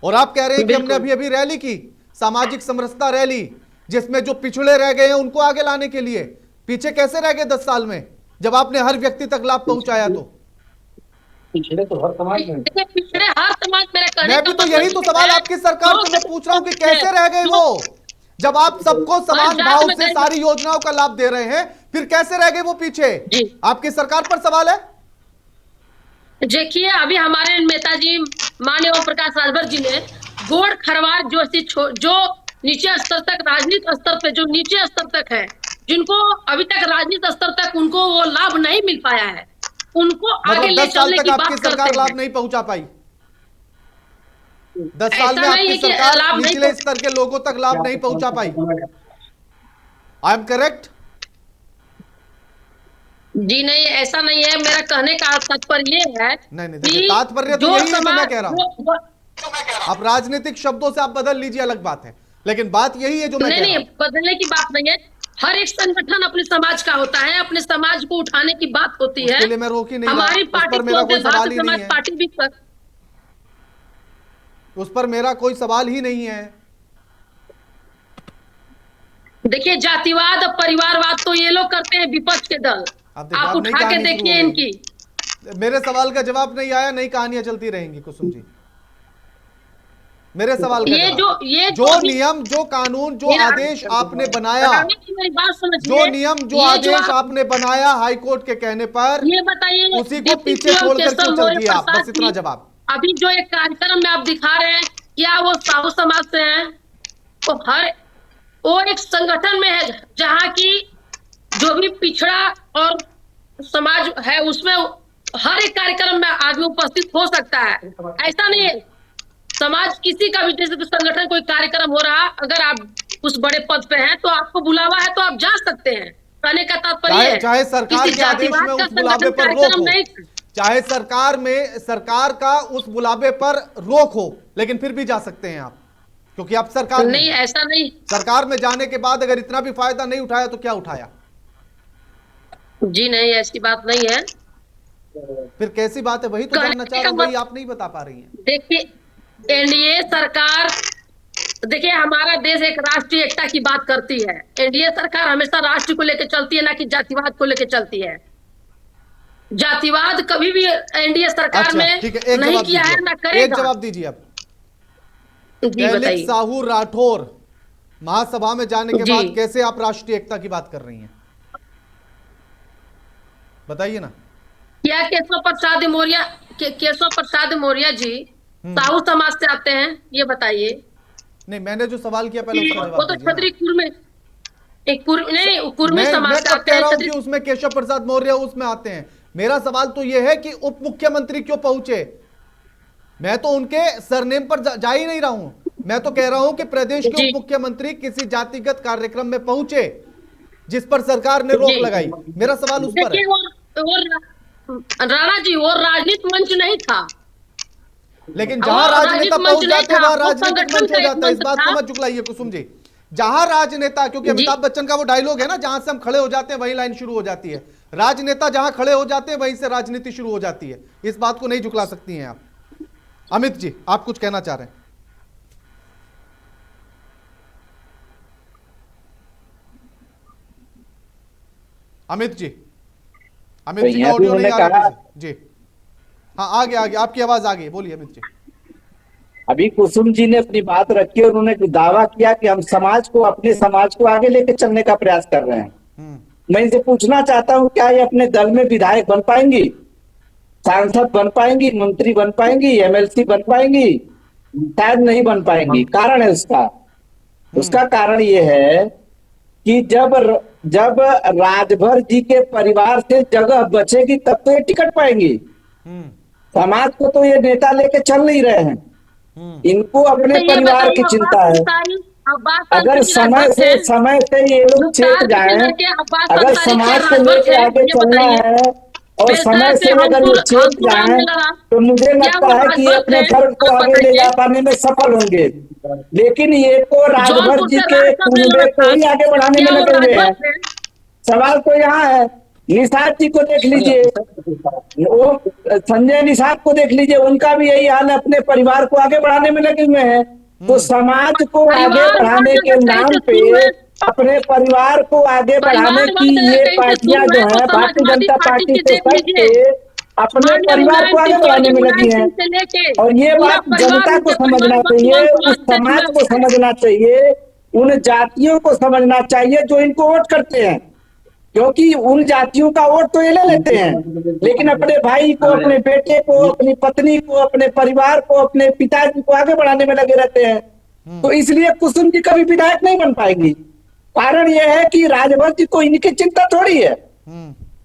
और आप कह रहे हैं कि हमने अभी अभी रैली की, सामाजिक समरसता रैली, जिसमें जो पिछड़े रह गए हैं उनको आगे लाने के लिए। पीछे कैसे रह गए 10 साल में, जब आपने हर व्यक्ति तक लाभ पहुंचाया? तो पिछड़े तो हर समाज में, पिछड़े हर समाज में। मैं भी तो यही तो सवाल आपकी सरकार से मैं पूछ रहा हूं कि कैसे रह गए वो, जब आप सबको समान भाव से सारी योजनाओं का लाभ दे रहे हैं, फिर कैसे रह गए वो पीछे? आपकी सरकार पर सवाल है। देखिए, अभी हमारे नेताजी माननीय ओम प्रकाश राजभर जी ने गोड़ खरवार जो नीचे स्तर तक, राजनीतिक स्तर पे जो नीचे स्तर तक है, जिनको अभी तक राजनीतिक स्तर तक उनको वो लाभ नहीं मिल पाया है, उनको आगे ले चलने की बात करते हैं। लाभ नहीं पहुंचा पाई 10 साल में आपकी सरकार निचले स्तर के लोगों तक लाभ नहीं पहुंचा पाई। I am correct? जी नहीं, ऐसा नहीं है। मेरा कहने का तात्पर्य ये है, नहीं, तात्पर्य तो यही है जो मैं कह रहा हूं। आप राजनीतिक शब्दों से आप बदल लीजिए, अलग बात है, लेकिन बात यही है जो मैं कह रहा हूं। नहीं, बदलने की बात नहीं है। हर एक संगठन अपने समाज का होता है, अपने समाज को उठाने की बात होती है। उसके लिए मैं रोक ही नहीं, हमारी पार्टी मेरा कोई सवाल ही नहीं है, पार्टी भी उस पर मेरा कोई सवाल ही नहीं है। देखिए, जातिवाद और परिवारवाद तो ये लोग करते हैं, विपक्ष के दल। आप उठा के देखिए इनकी। मेरे सवाल का जवाब नहीं आया, नई कहानियां चलती रहेंगी कुसुम जी। मेरे सवाल का जो नियम, जो कानून, जो आदेश आपने बनाया, जो नियम, जो आदेश आपने बनाया हाईकोर्ट के कहने पर, ये बताइए, उसी को पीछे छोड़कर क्यों चल दिया आप? बस इतना जवाब। अभी जो एक कार्यक्रम में आप दिखा रहे हैं, क्या वो साहू समाज से हैं? वो एक संगठन में है जहाँ की जो भी पिछड़ा और समाज है, उसमें हर एक कार्यक्रम में आदमी उपस्थित हो सकता है। ऐसा नहीं है समाज किसी का भी, जैसे संगठन कोई कार्यक्रम हो रहा, अगर आप उस बड़े पद पे हैं तो आपको बुलावा है तो आप जा सकते हैं। कहने का तात्पर्य है चाहे सरकार के आदेश में उस बुलावे पर रोक हो, चाहे सरकार का उस बुलावे पर रोक हो, लेकिन फिर भी जा सकते हैं आप, क्योंकि आप सरकार नहीं, ऐसा नहीं। सरकार में जाने के बाद अगर इतना भी फायदा नहीं उठाया तो क्या उठाया? जी नहीं, ऐसी बात नहीं है। फिर कैसी बात है? वही तो जानना चाह रहा हूं, वही आप नहीं बता पा रही हैं। देखिए, एनडीए सरकार, देखिए हमारा देश एक राष्ट्रीय एकता की बात करती है। एनडीए सरकार हमेशा राष्ट्र को लेकर चलती है, ना कि जातिवाद को लेकर चलती है। जातिवाद कभी भी एनडीए सरकार में नहीं किया है, ना करेगा। एक जवाब दीजिए आप। साहू राठौर महासभा में जाने के बाद कैसे आप राष्ट्रीय एकता की बात कर रही हैं? बताइए ना। क्या केशव प्रसाद मौर्य जी साहू समाज से आते हैं, ये बताइए। नहीं, मैंने जो सवाल किया पहले उसका जवाब वो तो छतरी कुर्मी समाज से आते हैं। कि उसमें केशव प्रसाद मौर्य उसमें आते हैं। मेरा सवाल तो यह है कि उप मुख्यमंत्री क्यों पहुंचे? मैं तो उनके सरनेम पर जा ही नहीं रहा हूं। मैं तो कह रहा हूं कि प्रदेश के उप मुख्यमंत्री किसी जातिगत कार्यक्रम में पहुंचे जिस पर सरकार ने रोक लगाई। मेरा सवाल उस पर है। राणा जी, वो राजनीतिक मंच नहीं था, लेकिन जहां राजनेता पहुंच जाते हैं वहां राजनीतिक मंच हो जाता है। इस बात को मत झुकलाइए कुसुम जी। जहां राजनेता, क्योंकि अमिताभ बच्चन का वो डायलॉग है ना, जहां से हम खड़े हो जाते हैं वही लाइन शुरू हो जाती है। राजनेता जहां खड़े हो जाते हैं वहीं से राजनीति शुरू हो जाती है। इस बात को नहीं झुकला सकती हैं आप। अमित जी, आप कुछ कहना चाह रहे हैं? अमित जी का ऑडियो नहीं आ रहा जी। हाँ, आगे आपकी आवाज आ गई, बोलिए अमित जी। अभी कुसुम जी ने अपनी बात रखी और उन्होंने दावा किया कि हम अपने समाज को आगे लेकर चलने का प्रयास कर रहे हैं। मैं इनसे पूछना चाहता हूं, क्या ये अपने दल में विधायक बन पाएंगी, सांसद बन पाएंगी, मंत्री बन पाएंगी, एमएलसी बन पाएंगी? शायद नहीं बन पाएंगी। कारण है उसका कारण ये है कि जब राजभर जी के परिवार से जगह बचेगी तब तो ये टिकट पाएंगी। समाज को तो ये नेता लेके चल नहीं रहे हैं, इनको अपने परिवार की चिंता है। अगर समय से ये लोग चेत जाएं, अगर समाज को लेकर आगे चलना है, और समय से अगर ये चेत जाए तो मुझे लगता है कि ये अपने धर्म को आगे ले जा पाने में सफल होंगे। लेकिन ये तो राजभर जौनपुर जी से के राजभर में कुनबे को ही आगे बढ़ाने में क्या वो लगे हुए हैं। राजभर है? सवाल तो यहाँ है, निषाद जी को देख लीजिए, वो संजय निषाद को देख लीजिए, उनका भी यही हाल है, अपने परिवार को आगे बढ़ाने में लगे हुए हैं। तो समाज को आगे परिवारवाद बढ़ाने अगर के कहीं नाम से पे, शुरू है, अपने परिवार को आगे बढ़ाने की परिवारवाद ये अगर कहीं से पार्टियां शुरू जो है तो है, भारतीय समाजवादी जनता पार्टी पार्टी की के देख सर लीजिए। पे अपने माननीय परिवार मुलायम को आगे सिंह, बढ़ाने स्वर्गीय में मुलायम लगी हैं। सिंह से लेके और ये पूरा बात परिवार जनता को उनके समझना परिवारवाद चाहिए, समाजवाद उस से समाज जुड़ा को हुआ है। समझना चाहिए, उन जातियों को समझना चाहिए जो इनको वोट करते हैं, क्योंकि उन जातियों का वोट तो ये ले लेते हैं, लेकिन अपने भाई को, अपने बेटे को, अपनी पत्नी को, अपने परिवार को, अपने पिताजी को आगे बढ़ाने में लगे रहते हैं। तो इसलिए कुसुम जी कभी विधायक नहीं बन पाएंगी। कारण यह है कि राजभर जी को इनकी चिंता थोड़ी है,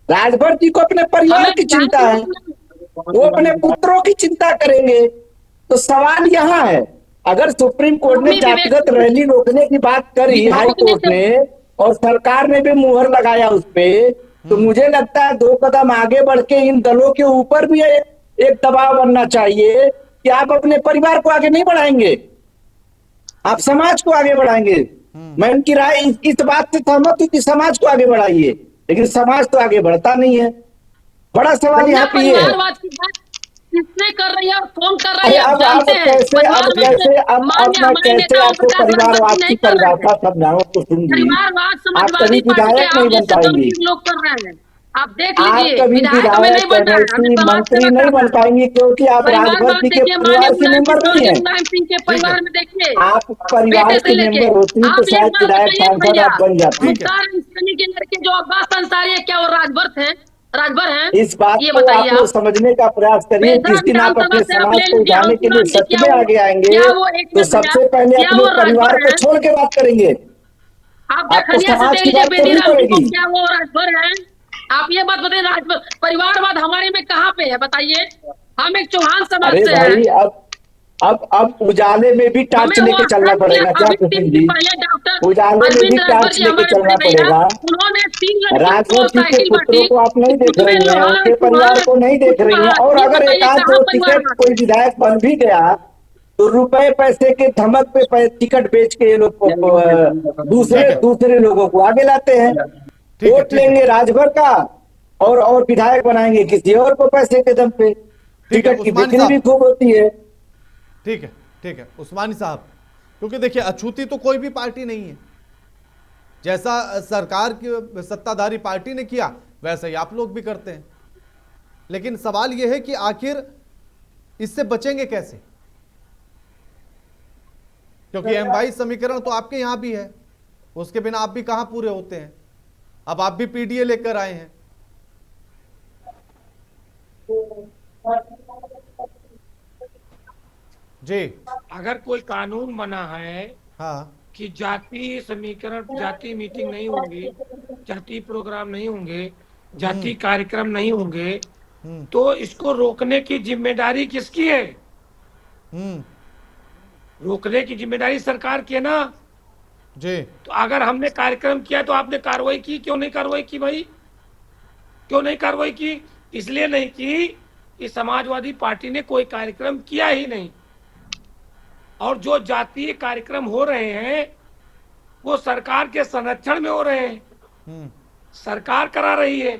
राजभर जी को अपने परिवार हमें की चिंता है, वो अपने पुत्रों की चिंता करेंगे। तो सवाल यहाँ है, अगर सुप्रीम कोर्ट ने स्वामी जातिगत विवेकानंद रैली रोकने की बात करी हाई रोकने कोर्ट से ने, और सरकार ने भी मुहर लगाया उस पे, तो मुझे लगता है 2 कदम आगे बढ़ के इन दलों के ऊपर भी एक दबाव बनना चाहिए कि आप अपने परिवार को आगे नहीं बढ़ाएंगे, आप समाज को आगे बढ़ाएंगे। मैं उनकी राय इस बात से सहमत हूं कि समाज को आगे बढ़ाइए, लेकिन समाज तो आगे बढ़ता नहीं है। बड़ा सवाल भैया यहाँ पे ये है। परिवारवाद की बात किसने कर रही है और कौन कर रही अरे है, आप अब जानते हैं? अब मान्य मैं हमारे कैसे नेता ओम आपको प्रकाश राजभर परिवारवाद जी की नहीं कर रहे परिभाषा हैं। समझाऊं तो सुन जी, परिवारवाद आप समाजवादी कभी पार्टी के विधायक नहीं आप बन जैसे पाएंगी, गंभीर लोग कर रहे हैं। आप देख आप लीजिए, कभी विधायक हमें नहीं विधायक, बनना है, हमें एमएलसी, समाज मंत्री सेवा नहीं करना बन है। पाएंगी, क्योंकि आप राजभर परिवारवाद जी के देखिए, माननीय परिवार के मुलायम सिंह, मेंबर नहीं स्वर्गीय है। मुलायम सिंह के ठीक है, परिवार में देखिए, आप परिवार बेटे से के लेके मेंबर होती तो आप एक शायद बार विधायक बताइए सांसद भैया, आप बन जाती। मुख्तार अंसारी के लड़के जो अब्बास अंसारी है, क्या वो राजभर हैं? इस बात ये को बताइए आप लोग आप। समझने का प्रयास करिए, बेलथरा जिस दिन आप विधानसभा अपने से आप समाज ले को लीजिए उठाने के लिए अंशुमान जी, सच में आगे आएंगे, क्या वो एक तो मिनट भैया, सबसे पहले क्या अपने वो परिवार राजभर को हैं? छोड़ के बात करेंगे। आप आपको दखनिया से समाज देख की लीजिए बात करनी बेदीराम जी को, पड़ेगी। क्या वो राजभर हैं? आप ये बात बताइए, राजभर परिवारवाद हमारे में कहाँ पे है बताइए? हम एक चौहान समाज अरे से हैं। भाई, अब उजाले में भी टार्च हमें वो लेके चलना आश्रम किया। पड़ेगा क्या अभी 3 कुसुम दिन जी? पहले डॉक्टर उजाले में भी अरविंद राजभर टार्च जी लेके हमारे चलना बड़े भैया, पड़ेगा। उन्होंने 3 लड़कियों को राजभर जी के साइकिल पुत्रों बांटी, को आप नहीं देख उसमें रही हैं, लोहा उनके परिवार को नहीं देख रही हैं, और ये अगर एक बताइए आध कहाँ दो टिकट परिवारवाद कोई है? विधायक बन भी गया तो रुपए पैसे के धमक पे टिकट बेच के ये लोग दूसरे ठीक है, दूसरे लोगों को आगे लाते हैं। ठीक है, वोट ठीक है, लेंगे राजभर का और विधायक बनाएंगे किसी और को पैसे के दम पे। ठीक है टिकट की उस्मानी बिक्री भी साहब, खूब होती है। ठीक है, ठीक है उस्मानी साहब, क्योंकि देखिए अछूती तो कोई भी पार्टी नहीं है, जैसा सरकार की सत्ताधारी पार्टी ने किया वैसा ही आप लोग भी करते हैं। लेकिन सवाल यह है कि आखिर इससे बचेंगे कैसे, क्योंकि M22 समीकरण तो आपके यहां भी है, उसके बिना आप भी कहां पूरे होते हैं। अब आप भी PDA लेकर आए हैं। जी अगर कोई कानून बना है हाँ, कि जाति समीकरण, जाति मीटिंग नहीं होंगी, जाति प्रोग्राम नहीं होंगे, जाति कार्यक्रम नहीं होंगे, तो इसको रोकने की जिम्मेदारी किसकी है? रोकने की जिम्मेदारी सरकार की है ना जी। तो अगर हमने कार्यक्रम किया तो आपने कार्रवाई की, क्यों नहीं कार्रवाई की भाई? क्यों नहीं कार्रवाई की? इसलिए नहीं की कि समाजवादी पार्टी ने कोई कार्यक्रम किया ही नहीं, और जो जातीय कार्यक्रम हो रहे हैं वो सरकार के संरक्षण में हो रहे हैं, सरकार करा रही है।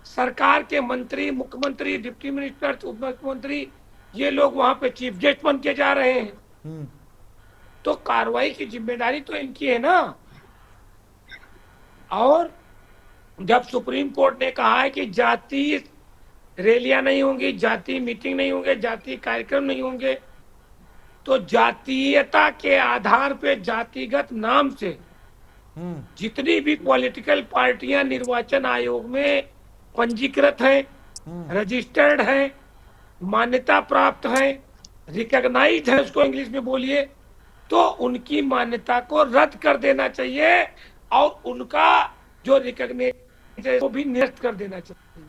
सरकार के मंत्री, मुख्यमंत्री, डिप्टी मिनिस्टर, उप मुख्यमंत्री, ये लोग वहां पे चीफ गेस्ट बन के जा रहे हैं, तो कार्रवाई की जिम्मेदारी तो इनकी है ना। और जब सुप्रीम कोर्ट ने कहा है कि जाति रैलियां नहीं होंगी, जाति मीटिंग नहीं होंगे, जाति कार्यक्रम नहीं होंगे, तो जातीयता के आधार पे, जातिगत नाम से जितनी भी पॉलिटिकल पार्टियां निर्वाचन आयोग में पंजीकृत हैं, रजिस्टर्ड हैं, मान्यता प्राप्त हैं, रिकॉग्नाइज्ड है, उसको इंग्लिश में बोलिए, तो उनकी मान्यता को रद्द कर देना चाहिए और उनका जो रिकॉग्नाइज है वो भी निरस्त कर देना चाहिए,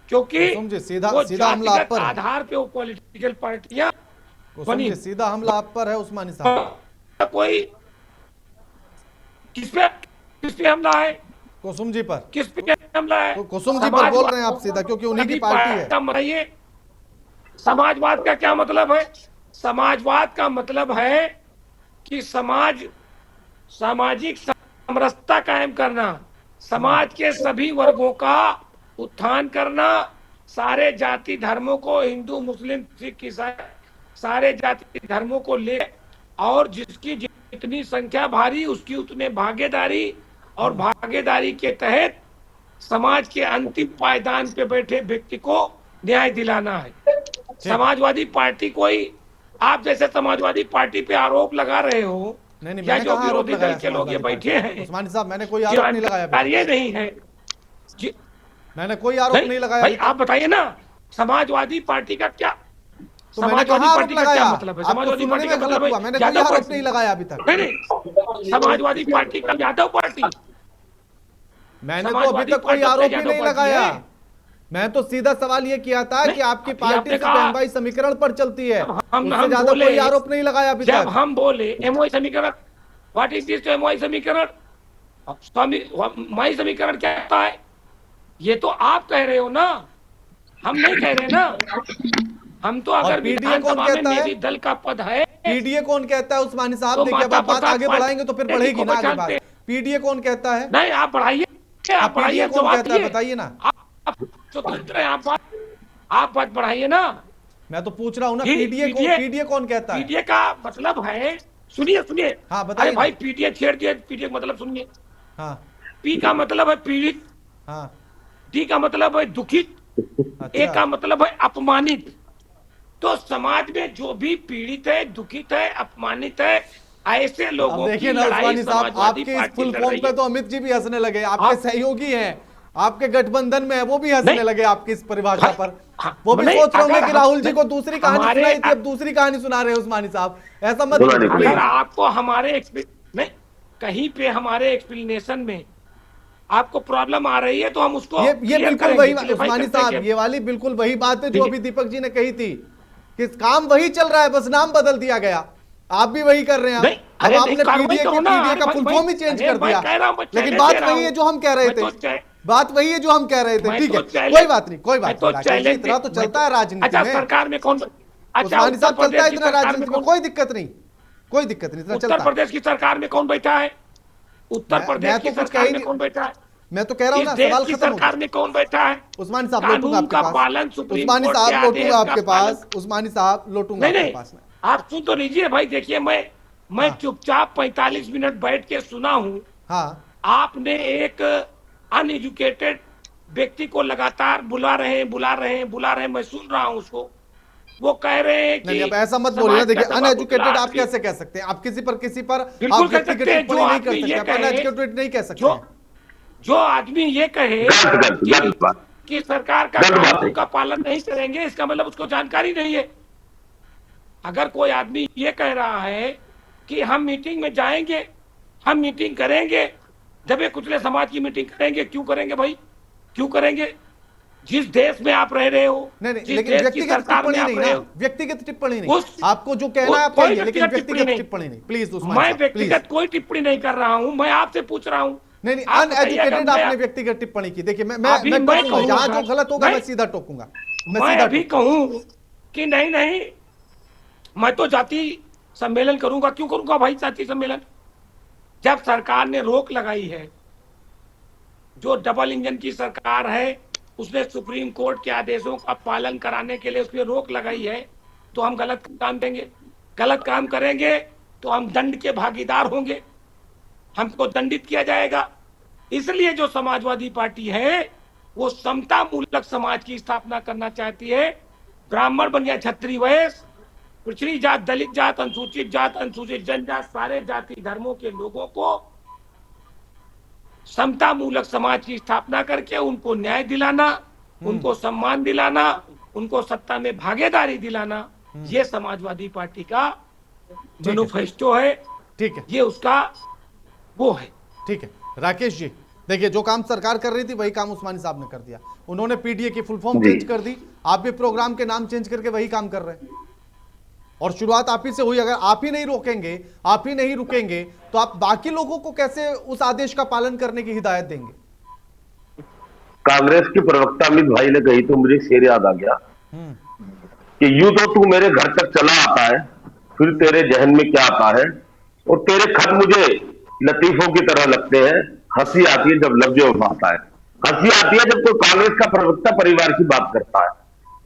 क्योंकि समझे सीधा वो सीधा हमला आप जातिगत पर है। आधार पे वो पॉलिटिकल पार्टियां बनी। समझे सीधा हमला आप पर है उस्मानी साहब। कोई किस पे हमला है? कुसुम जी पर, किस पे हमला है? तो कुसुम जी पर बोल रहे हैं आप सीधा, क्योंकि उन्हीं की पार्टी है। समाजवाद का क्या मतलब है? समाजवाद का मतलब है कि सामाजिक समरसता कायम करना, समाज के सभी वर्गों का उत्थान करना, सारे जाति धर्मों को, हिंदू मुस्लिम सिख ईसाई सारे जाति धर्मों को ले, और जिसकी जितनी संख्या भारी उसकी उतने भागीदारी, और भागीदारी के तहत समाज के अंतिम पायदान पे बैठे व्यक्ति को न्याय दिलाना है। समाजवादी पार्टी कोई, आप जैसे समाजवादी पार्टी पे आरोप लगा रहे हो, नहीं, या जो विरोधी दल के लोग ये बैठे हैं, उस्मानी साहब मैंने कोई आरोप नहीं लगाया, ये नहीं है, मैंने कोई आरोप नहीं लगाया भाई। आप बताइए ना, समाजवादी पार्टी का क्या, तो मैंने समाजवादी कहा पार्टी का क्या मतलब है? समाजवादी पार्टी का मतलब है मैंने कोई आरोप नहीं लगाया अभी तक। नहीं, समाजवादी पार्टी का यादव पार्टी, मैंने तो अभी तक कोई आरोप ही नहीं लगाया। मैं तो सीधा सवाल ये किया था कि आपकी पार्टी सिर्फ एमवाई समीकरण पर चलती है, उससे ज्यादा कोई आरोप नहीं लगाया अभी तक। जब हम बोले एमवाई समीकरण, व्हाट इज दिस एमवाई समीकरण? एमवाई समीकरण क्या होता है? ये तो आप कह रहे हो ना, हम नहीं कह रहे ना। हम तो अगर विधानसभा में मेरी दल का पद है, पीडीए कौन कहता है उस्मानी साहब? देखिए अब आप बात आगे बढ़ाएंगे तो फिर बढ़ेगी ना आगे बात। पीडीए कौन कहता है? नहीं, आप बढ़ाइए, आप बढ़ाइए, कौन कहता है बताइए ना। आप स्वतंत्र हैं, आप बात बढ़ाइए ना। मैं तो पूछ रहा हूँ ना, पीडीए कौन कहता है? पीडीए का मतलब है, सुनिए, हाँ बताइए। अरे भाई, पीडीए छेड़ दिया, पीडीए का मतलब सुनिए। हाँ, पी का मतलब है पीड़ित, हाँ, डी का मतलब है दुखित, ए का मतलब है अपमानित। तो समाज में जो भी पीड़ित है, दुखित है, अपमानित है, ऐसे लोगों देखिए ना उस्मानी साहब, आपके इस फुल फॉर्म पे तो अमित जी भी हंसने लगे, आपके सहयोगी हैं, आपके गठबंधन में है, वो भी हंसने लगे आपकी इस परिभाषा पर। वो भी सोच रहे होंगे कि राहुल जी को दूसरी कहानी सुनाई थी, अब दूसरी कहानी सुना रहे हैं उस्मानी साहब। ऐसा मत कीजिए। अगर आपको हमारे नहीं, कहीं पे हमारे एक्सप्लेनेशन में आपको प्रॉब्लम आ रही है तो हम उसको ये बिल्कुल वही उस्मानी साहब, ये वाली बिल्कुल वही बात है जो अभी दीपक जी ने कही थी कि काम वही चल रहा है, बस नाम बदल दिया गया। आप भी वही कर रहे हैं, अब आपने पीडीए का फुल फॉर्म ही चेंज कर दिया, लेकिन बात वही है जो हम कह रहे थे, बात वही है जो हम कह रहे थे। ठीक है, कोई बात नहीं, कोई बात नहीं, इतना तो चलता है राजनीति में। सरकार में कौन, उस्मानी साहब चलता है इतना राजनीति में, कोई दिक्कत नहीं, कोई दिक्कत नहीं, इतना चलता है। उत्तर प्रदेश की सरकार में कौन बैठा है? उत्तर प्रदेश की सरकार में कौन बैठा है? मैं तो कह रहा हूँ ना, सवाल खत्म हो गया। सरकार में कौन बैठा है? उस्मानी साहब लौटूंगा आपके पास, उस्मानी साहब लौटूंगा आपके पास, उस्मानी साहब लौटूंगा आपके पास में। आप सुन तो लीजिए भाई। देखिए, मैं चुपचाप 45 मिनट बैठ के सुना हूँ। हाँ, आपने एक अनएजुकेटेड व्यक्ति को लगातार बुला रहे हैं, मैं सुन रहा हूँ उसको। वो कह रहे हैं कि अब ऐसा मत बोलिए ना। देखिए, अनएजुकेटेड आप कैसे कह सकते हैं? आप किसी पर आप व्यक्तिगत टिप्पणी नहीं कर सकते, आप अनएजुकेटेड नहीं कह सकते। जो आदमी ये कहे कि सरकार का कानून का पालन नहीं करेंगे, इसका मतलब उसको जानकारी नहीं है। अगर कोई आदमी ये कह रहा है कि हम मीटिंग में जाएंगे, हम मीटिंग करेंगे, दबे कुचले समाज की मीटिंग करेंगे, क्यों करेंगे भाई? क्यों करेंगे? जिस देश में आप रह रहे हो, नहीं, लेकिन व्यक्तिगत टिप्पणी नहीं ना, व्यक्तिगत टिप्पणी नहीं। आपको जो कहना है आप कहिए, लेकिन व्यक्तिगत टिप्पणी नहीं, प्लीज। मैं व्यक्तिगत कोई टिप्पणी नहीं कर रहा हूं, मैं आपसे पूछ रहा हूं। नहीं, अनएजुकेटेड आपने व्यक्तिगत टिप्पणी की। देखिए, मैं टोकूंगा, जहां जो गलत होगा मैं सीधा टोकूंगा। मैं अभी कहूं कि नहीं, मैं तो जाति सम्मेलन करूंगा। क्यों करूंगा भाई जाति सम्मेलन? जब सरकार ने रोक लगाई है, जो डबल इंजन की सरकार है, उसने सुप्रीम कोर्ट के आदेशों का पालन कराने के लिए उसने रोक लगाई है, तो हम गलत काम देंगे, गलत काम करेंगे तो हम दंड के भागीदार होंगे, हमको दंडित किया जाएगा। इसलिए जो समाजवादी पार्टी है वो समता मूलक समाज की स्थापना करना चाहती है। ब्राह्मण बन या क्षत्रिय वैश्य, पिछड़ी जात, दलित जात, अनुसूचित जात, अनुसूचित जनजात, सारे जाति धर्मों के लोगों को समता मूलक समाज की स्थापना करके उनको न्याय दिलाना, उनको सम्मान दिलाना, उनको सत्ता में भागीदारी दिलाना, ये समाजवादी पार्टी का मैनिफेस्टो है। ठीक है, ये उसका वो है। ठीक है राकेश जी, देखिए जो काम सरकार कर रही थी वही काम उस्मानी साहब ने कर दिया। उन्होंने पीडीए की फुल फॉर्म चेंज कर दी, आप भी प्रोग्राम के नाम चेंज करके वही काम कर रहे हैं, और शुरुआत आप ही से हुई। अगर आप ही नहीं रोकेंगे, आप ही नहीं रुकेंगे, तो आप बाकी लोगों को कैसे उस आदेश का पालन करने की हिदायत देंगे? कांग्रेस के प्रवक्ता अमित भाई ने कही तो मुझे शेर याद आ गया कि यूं तो तू मेरे घर तक चला आता है, फिर तेरे जहन में क्या आता है, और तेरे खत मुझे लतीफों की तरह लगते हैं। हंसी आती है जब लफ्ज वफा आता है, हंसी आती है जब कोई कांग्रेस का प्रवक्ता परिवार की बात करता है,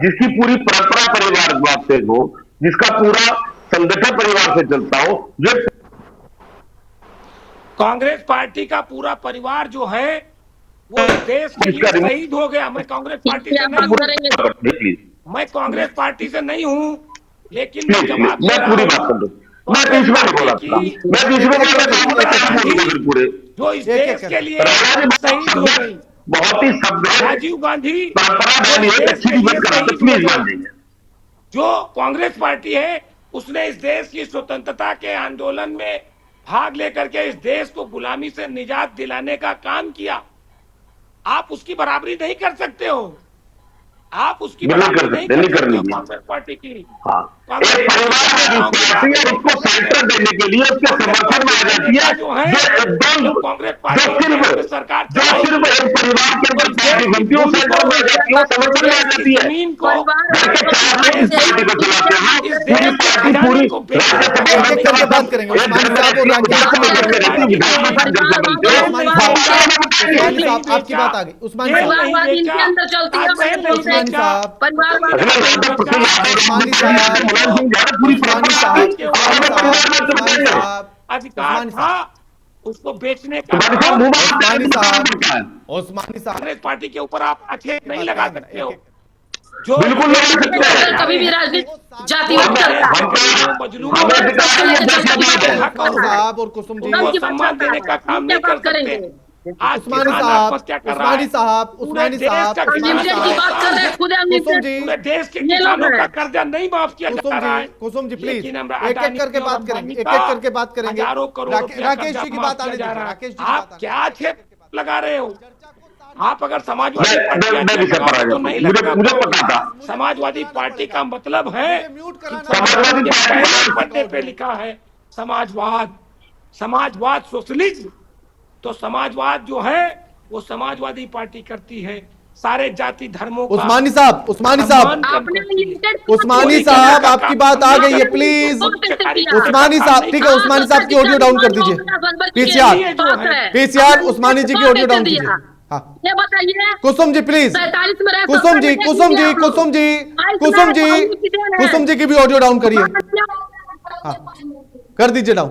जिसकी पूरी परंपरा परिवार से हो, जिसका पूरा संगठन परिवार से चलता हो, जो कांग्रेस पार्टी का पूरा परिवार जो है वो इस देश के लिए शहीद हो गया। मैं कांग्रेस पार्टी से नहीं हूँ, मैं कांग्रेस पार्टी से नहीं हूँ, लेकिन मैं जवाब दे रहा हूँ। जो इस देश के लिए शहीद हो गई, बहुत ही राजीव गांधी शहीद हो गई। जो कांग्रेस पार्टी है उसने इस देश की स्वतंत्रता के आंदोलन में भाग लेकर के इस देश को गुलामी से निजात दिलाने का काम किया। आप उसकी बराबरी नहीं कर सकते हो, आप उसकी बराबरी नहीं कर सकते हो कांग्रेस पार्टी की। उसको सेंटर देने के लिए उसके समर्थन में आ जाती है जो है कांग्रेस पार्टी सरकार जमीन को बात करेंगे आपकी बात आ गई उस्मान अधिकार था उसको बेचने का। उस्मानी साहब कांग्रेस पार्टी के ऊपर आप आक्षेप नहीं लगा सकते हो। जो कभी भी राजनीति जातिवाद साहब और कुसुम जी सम्मान देने का काम नहीं कर सकते। उस्मानी साहब उस्मानी साहब उस्मानी साहब देश के किसानों का कर्जा नहीं माफ किया जा रहा है। कुसुम जी प्लीज एक एक करके बात करेंगे, एक एक करके बात करेंगे। राकेश जी की बात आने दीजिए। राकेश जी आप क्या आक्षेप लगा रहे हो? आप अगर समाजवादी पार्टी तो नहीं लगा। समाजवादी पार्टी का मतलब है पहले पन्ने पे लिखा है समाजवाद, समाजवाद सोशलिज्म। तो समाजवाद जो है वो समाजवादी पार्टी करती है, सारे जाति धर्मों का। उस्मानी साहब उस्मानी साहब आपकी बात आ गई है, प्लीज उस्मानी साहब। ठीक है, उस्मानी साहब की ऑडियो डाउन कर दीजिए। पीसीआर उस्मानी जी की ऑडियो डाउन कीजिए। हाँ ये बताइए कुसुम जी प्लीज, कुसुम जी की भी ऑडियो डाउन करिए। हाँ कर दीजिए डाउन।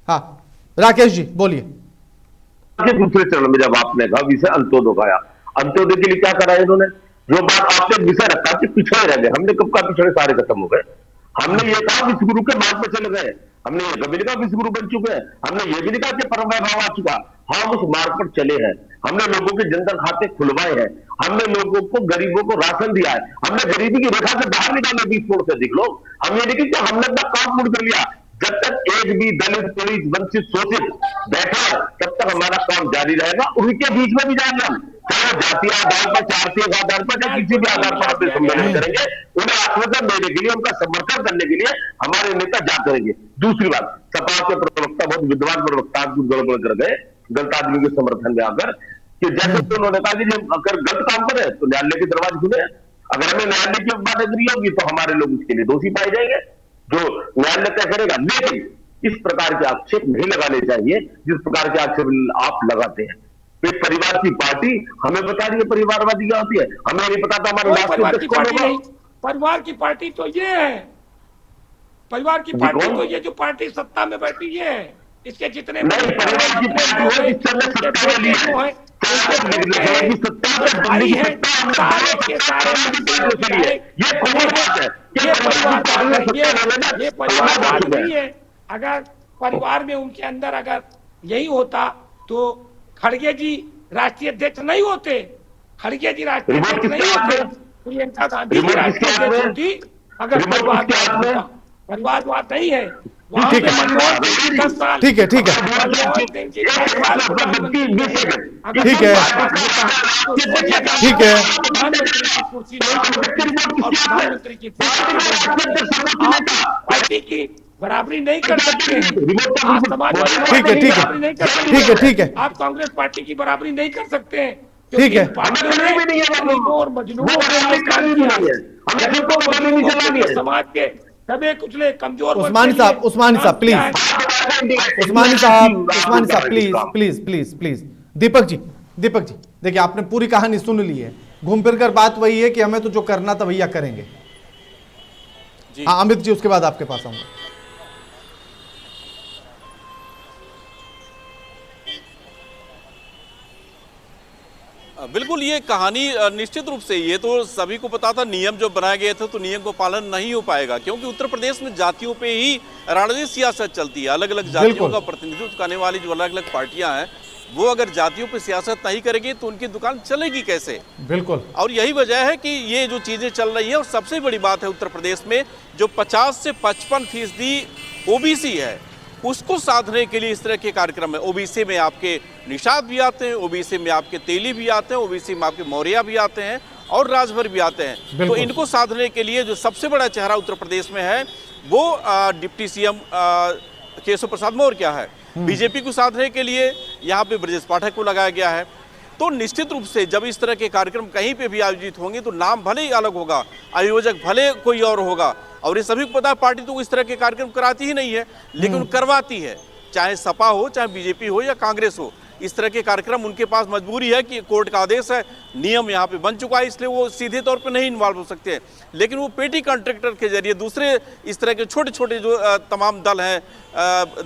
हाँ राकेश जी बोलिए। दूसरे चरण में जब आपने कहा विषय अंत्योदय का, अंत्योदय के लिए क्या करा इन्होंने? जो बात आपने विषय रखा कि पिछड़े रह गए, हमने कब का पिछड़े सारे खत्म हो गए। हमने ये कहा विश्वगुरु के मार्ग में चले गए, हमने ये कभी नहीं कहा विश्वगुरु बन चुके हैं, हमने ये भी नहीं कहा कि परम वैभव आ चुका। हम उस मार्ग पर चले हैं, हमने लोगों के जनधन खाते खुलवाए हैं, हमने लोगों को गरीबों को राशन दिया है, हमने गरीबी की रेखा से बाहर निकाले 20 करोड़ से अधिक लोग। हम ये नहीं कि हमने अपना काम पूर्ण कर लिया। जब तक एक भी दलित पीड़ित वंचित शोषित बैठा तब तक हमारा काम जारी रहेगा। उनके बीच में भी जाएंगे हम, चाहे जातीय आधार पर, चार्थिक आधार पर या किसी भी आधार पर अपने सम्मेलन करेंगे। उन्हें आश्वासन देने के लिए, उनका समर्थन करने के लिए हमारे नेता जा करेंगे। दूसरी बात, सपा के प्रवक्ता बहुत विद्वान प्रवक्ता गड़बड़ कर गए गलत आदमी के समर्थन में आकर, कि जैसे तो उन्होंने कहा कि अगर गलत काम करे तो न्यायालय के दरवाजे खुले। अगर हमें न्यायालय की बात एग्री होगी तो हमारे लोग इसके लिए दोषी पाए जाएंगे, जो न्यायालय तय करेगा। लेकिन इस प्रकार के आक्षेप नहीं लगाने चाहिए जिस प्रकार के आक्षेप आप लगाते हैं। एक परिवार की पार्टी हमें बता रही है परिवारवादी क्या होती है, हमें नहीं पता था हमारे परिवार की पार्टी नहीं। परिवार की पार्टी तो ये है, परिवार की पार्टी तो ये जो पार्टी सत्ता में बैठी ये है। इसके जितने नहीं, परिवार की पार्टी भाई है, सारे के सारे ये परिवारवाद नहीं है। अगर परिवार में उनके अंदर अगर यही होता तो खड़गे जी राष्ट्रीय अध्यक्ष नहीं होते, खड़गे जी राष्ट्रीय अध्यक्ष नहीं होते, प्रियंका गांधी जी राष्ट्रीय अध्यक्ष होती। अगर परिवारवाद नहीं है ठीक है ठीक है ठीक है ठीक है ठीक है प्रधानमंत्री की पार्टी की बराबरी नहीं कर सकते। आप समाजवादी ठीक है ठीक है ठीक है ठीक है आप कांग्रेस पार्टी की बराबरी नहीं कर सकते हैं। ठीक है। पार्टियों ने गरीबों और मजलूमों के समाज के दबे कुचले कमजोर उस्मानी साहब प्लीज दीपक जी देखिए, आपने पूरी कहानी सुन ली है। घूम फिर कर बात वही है कि हमें तो जो करना था भैया करेंगे। हाँ अमित जी, उसके बाद आपके पास आऊंगा। बिल्कुल, ये कहानी निश्चित रूप से ये तो सभी को पता था, नियम जो बनाए गए थे तो नियम को पालन नहीं हो पाएगा, क्योंकि उत्तर प्रदेश में जातियों पे ही राजनीतिक सियासत चलती है। अलग अलग जातियों का प्रतिनिधित्व करने वाली जो अलग अलग पार्टियां हैं, वो अगर जातियों पे सियासत नहीं करेगी तो उनकी दुकान चलेगी कैसे? बिल्कुल। और यही वजह है कि ये जो चीजें चल रही है, और सबसे बड़ी बात है उत्तर प्रदेश में जो 50 से 55% ओबीसी है, उसको साधने के लिए इस तरह के कार्यक्रम है। ओबीसी में आपके निषाद भी आते हैं, ओबीसी में आपके तेली भी आते हैं, ओबीसी में आपके मौर्या भी आते हैं और राजभर भी आते हैं। तो इनको साधने के लिए जो सबसे बड़ा चेहरा उत्तर प्रदेश में है वो डिप्टी सीएम केशव प्रसाद मौर्य है। बीजेपी को साधने के लिए यहाँ पे ब्रजेश पाठक को लगाया गया है। तो निश्चित रूप से जब इस तरह के कार्यक्रम कहीं पे भी आयोजित होंगे तो नाम भले ही अलग होगा, आयोजक भले कोई और होगा, और ये सभी को पता है पार्टी तो इस तरह के कार्यक्रम कराती ही नहीं है, लेकिन करवाती है, चाहे सपा हो, चाहे बीजेपी हो या कांग्रेस हो। इस तरह के कार्यक्रम उनके पास मजबूरी है कि कोर्ट का आदेश है, नियम यहाँ पे बन चुका है, इसलिए वो सीधे तौर पे नहीं इन्वॉल्व हो सकते हैं। लेकिन वो पेटी कॉन्ट्रैक्टर के जरिए दूसरे इस तरह के छोटे छोटे जो तमाम दल हैं,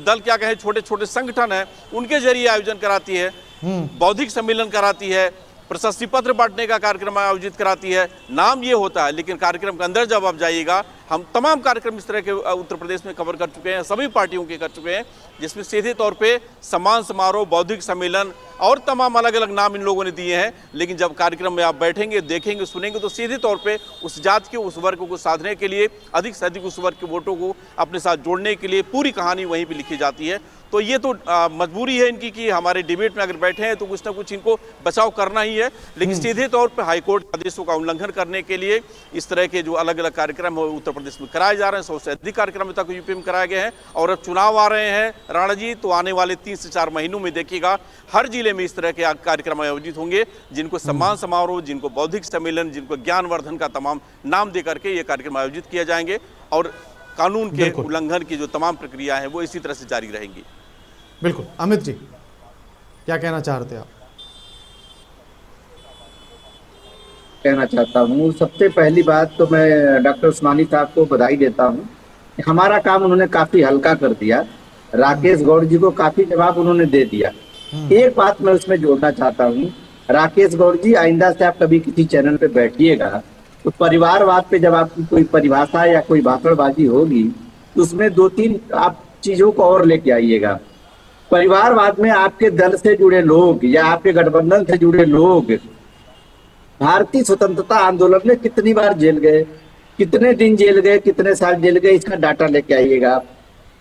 दल क्या कहें, छोटे छोटे संगठन हैं, उनके जरिए आयोजन कराती है, बौद्धिक सम्मेलन कराती है, प्रशस्ति पत्र बांटने का कार्यक्रम आयोजित कराती है। नाम ये होता है, लेकिन कार्यक्रम के अंदर जब आप जाइएगा, हम तमाम कार्यक्रम इस तरह के उत्तर प्रदेश में कवर कर चुके हैं, सभी पार्टियों के कर चुके हैं, जिसमें सीधे तौर पे सम्मान समारोह, बौद्धिक सम्मेलन और तमाम अलग अलग नाम इन लोगों ने दिए हैं। लेकिन जब कार्यक्रम में आप बैठेंगे, देखेंगे, सुनेंगे तो सीधे तौर पे उस जात के, उस वर्ग को साधने के लिए, अधिक से अधिक उस वर्ग के वोटों को अपने साथ जोड़ने के लिए पूरी कहानी वहीं पर लिखी जाती है। तो ये तो मजबूरी है इनकी कि हमारे डिबेट में अगर बैठे हैं तो कुछ ना कुछ इनको बचाव करना ही है। लेकिन सीधे तौर पर हाईकोर्ट के आदेशों का उल्लंघन करने के लिए इस तरह के जो अलग अलग कार्यक्रम है उत्तर प्रदेश में कराए जा रहे हैं। 100 से अधिक कार्यक्रम तक यूपी में कराए गए हैं, और अब चुनाव आ रहे हैं राणा जी, तो आने वाले 3 से 4 महीनों में देखिएगा हर जिले में इस तरह के कार्यक्रम आयोजित होंगे, जिनको सम्मान समारोह, जिनको बौद्धिक सम्मेलन, जिनको ज्ञानवर्धन का तमाम नाम दे करके ये कार्यक्रम आयोजित किए जाएंगे, और कानून के उल्लंघन की जो तमाम प्रक्रिया है वो इसी तरह से जारी रहेंगी। बिल्कुल। अमित जी, क्या कहना चाहते हैं आप? कहना चाहता हूँ, सबसे पहली बात तो मैं डॉक्टर उस्मानी साहब को बधाई देता हूँ। हमारा काम उन्होंने काफी हल्का कर दिया, राकेश गौड़ जी को काफी जवाब उन्होंने दे दिया। एक बात मैं उसमें जोड़ना चाहता हूँ, राकेश गौड़ जी, आइंदा से आप कभी किसी चैनल पे बैठिएगा तो परिवारवाद पे जब आपकी कोई परिभाषा या कोई भाषणबाजी होगी तो उसमें 2-3 आप चीजों को और लेके आइएगा। परिवारवाद में आपके दल से जुड़े लोग या आपके गठबंधन से जुड़े लोग भारतीय स्वतंत्रता आंदोलन में कितनी बार जेल गए, कितने दिन जेल गए, कितने साल जेल गए, इसका डाटा लेके आइएगा।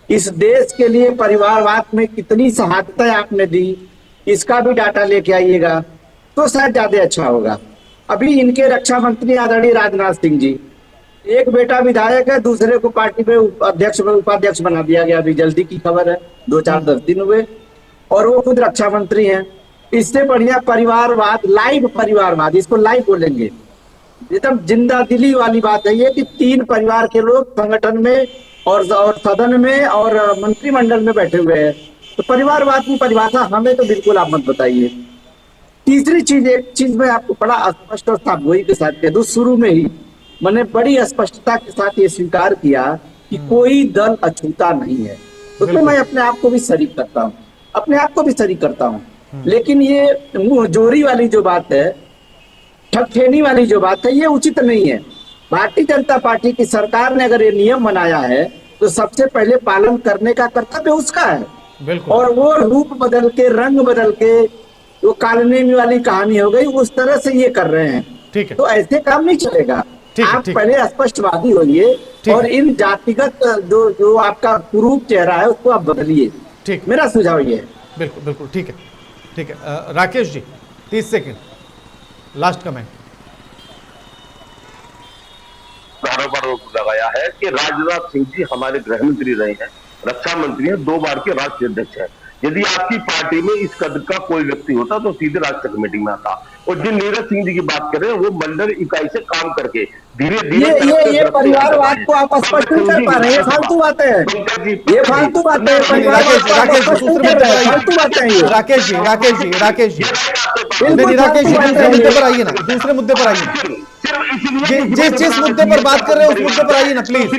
इस देश के लिए परिवारवाद में कितनी शहादतें आपने दी, इसका भी डाटा लेके आइएगा, तो शायद ज्यादा अच्छा होगा। अभी इनके रक्षा मंत्री आदरणीय राजनाथ सिंह जी, एक बेटा विधायक है, दूसरे को पार्टी में उपाध्यक्ष बना दिया गया, अभी जल्दी की खबर है, 2-4-10 दिन हुए, और वो खुद रक्षा मंत्री हैं। इससे बढ़िया परिवारवाद, लाइव परिवारवाद, इसको लाइव बोलेंगे, एकदम जिंदा दिली वाली बात है ये कि 3 परिवार के लोग संगठन में और सदन में और मंत्रिमंडल में बैठे हुए हैं। तो परिवारवाद की परिभाषा हमें तो बिल्कुल आप मत बताइए। तीसरी चीज, एक चीज मैं आपको बड़ा स्पष्ट और सावधानी के साथ कह दूं, शुरू में ही मैंने बड़ी स्पष्टता के साथ ये स्वीकार किया कि कोई दल अछूता नहीं है, उसमें मैं अपने आप को भी शरीक करता हूँ, अपने आप को भी शरीक करता हूँ। लेकिन ये मुंहजोरी वाली जो बात है, ठगठेनी वाली जो बात है, ये उचित नहीं है। भारतीय जनता पार्टी की सरकार ने अगर ये नियम बनाया है तो सबसे पहले पालन करने का कर्तव्य उसका है। और वो रूप बदल के, रंग बदल के, वो कालनेमी वाली कहानी हो गई, उस तरह से ये कर रहे हैं। ठीक है, तो ऐसे काम नहीं चलेगा। आप पहले स्पष्टवादी होइए और इन जातिगत जो आपका कुरूप चेहरा है उसको आप बदलिए। ठीक, मेरा सुझाव ये है। बिल्कुल बिल्कुल, ठीक है, ठीक है। Rakesh ji, 30 second, last comment. पर लगाया है कि राजनाथ सिंह जी हमारे गृह मंत्री रहे हैं, रक्षा मंत्री हैं, 2 बार के राष्ट्रीय अध्यक्ष हैं। यदि आपकी पार्टी में इस कद का कोई व्यक्ति होता तो सीधे राष्ट्रीय कमेटी में आता। और जिन नीरज सिंह जी की बात कर रहे हैं वो मंडल इकाई से काम करके धीरे धीरे ये परिवारवाद को आप स्पष्ट नहीं कर पा रहे हैं। ये फालतू बातें हैं, ये फालतू बातें हैं, परिवारवाद को आप स्पष्ट नहीं कर रहे हैं, फालतू बातें हैं ये। राकेश जी राकेश जी दूसरे मुद्दे पर आइए ना, दूसरे मुद्दे पर आइए। जिस मुद्दे पर बात कर रहे हैं उस मुद्दे पर आइए ना प्लीज।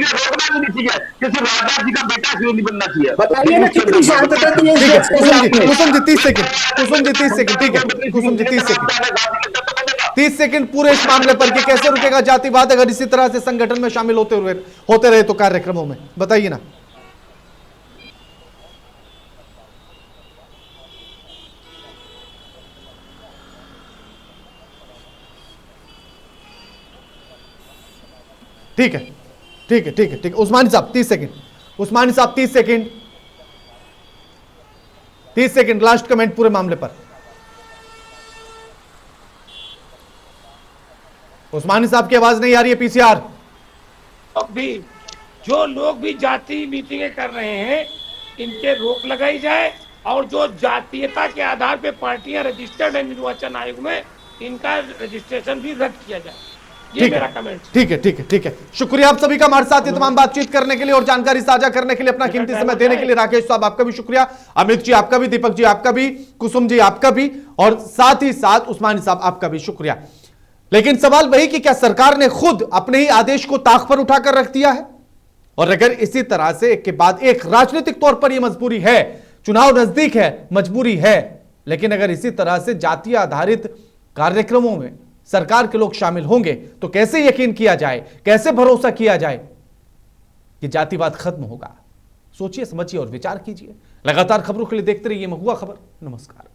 राजनाथ जी का बेटा क्यों नहीं बनना चाहिए? बताइए ना कितनी शहादतें दी ठीक है है। कुसुम जी 30 सेकंड ठीक है कुसुम जी 30 सेकंड पूरे इस मामले पर कि कैसे रुकेगा जातिवाद अगर इसी तरह से संगठन में शामिल होते रहे तो कार्यक्रमों में, बताइए ना। ठीक है उस्मानी साहब 30 सेकंड 30 सेकंड लास्ट कमेंट पूरे मामले पर। उस्मानी साहब की आवाज नहीं आ रही है पीसीआर। अभी जो लोग भी जाति मीटिंगें कर रहे हैं इनके रोक लगाई जाए और जो जातीयता के आधार पे पार्टियां रजिस्टर्ड है निर्वाचन आयोग में इनका रजिस्ट्रेशन भी रद्द किया जाए। ये मेरा कमेंट। ठीक है शुक्रिया आप सभी का हमारे साथ ये तमाम बातचीत करने के लिए और जानकारी साझा करने के लिए, अपना कीमती समय देने के लिए। राकेश साहब आपका भी शुक्रिया, अमित जी आपका भी, दीपक जी आपका भी, कुसुम जी आपका भी और साथ ही साथ उस्मानी साहब आपका भी शुक्रिया। लेकिन सवाल वही कि क्या सरकार ने खुद अपने ही आदेश को ताक पर उठाकर रख दिया है? और अगर इसी तरह से एक के बाद एक राजनीतिक तौर पर यह मजबूरी है, चुनाव नजदीक है, मजबूरी है, लेकिन अगर इसी तरह से जातीय आधारित कार्यक्रमों में सरकार के लोग शामिल होंगे तो कैसे यकीन किया जाए, कैसे भरोसा किया जाए कि जातिवाद खत्म होगा? सोचिए, समझिए और विचार कीजिए। लगातार खबरों के लिए देखते रहिए महुआ खबर। नमस्कार।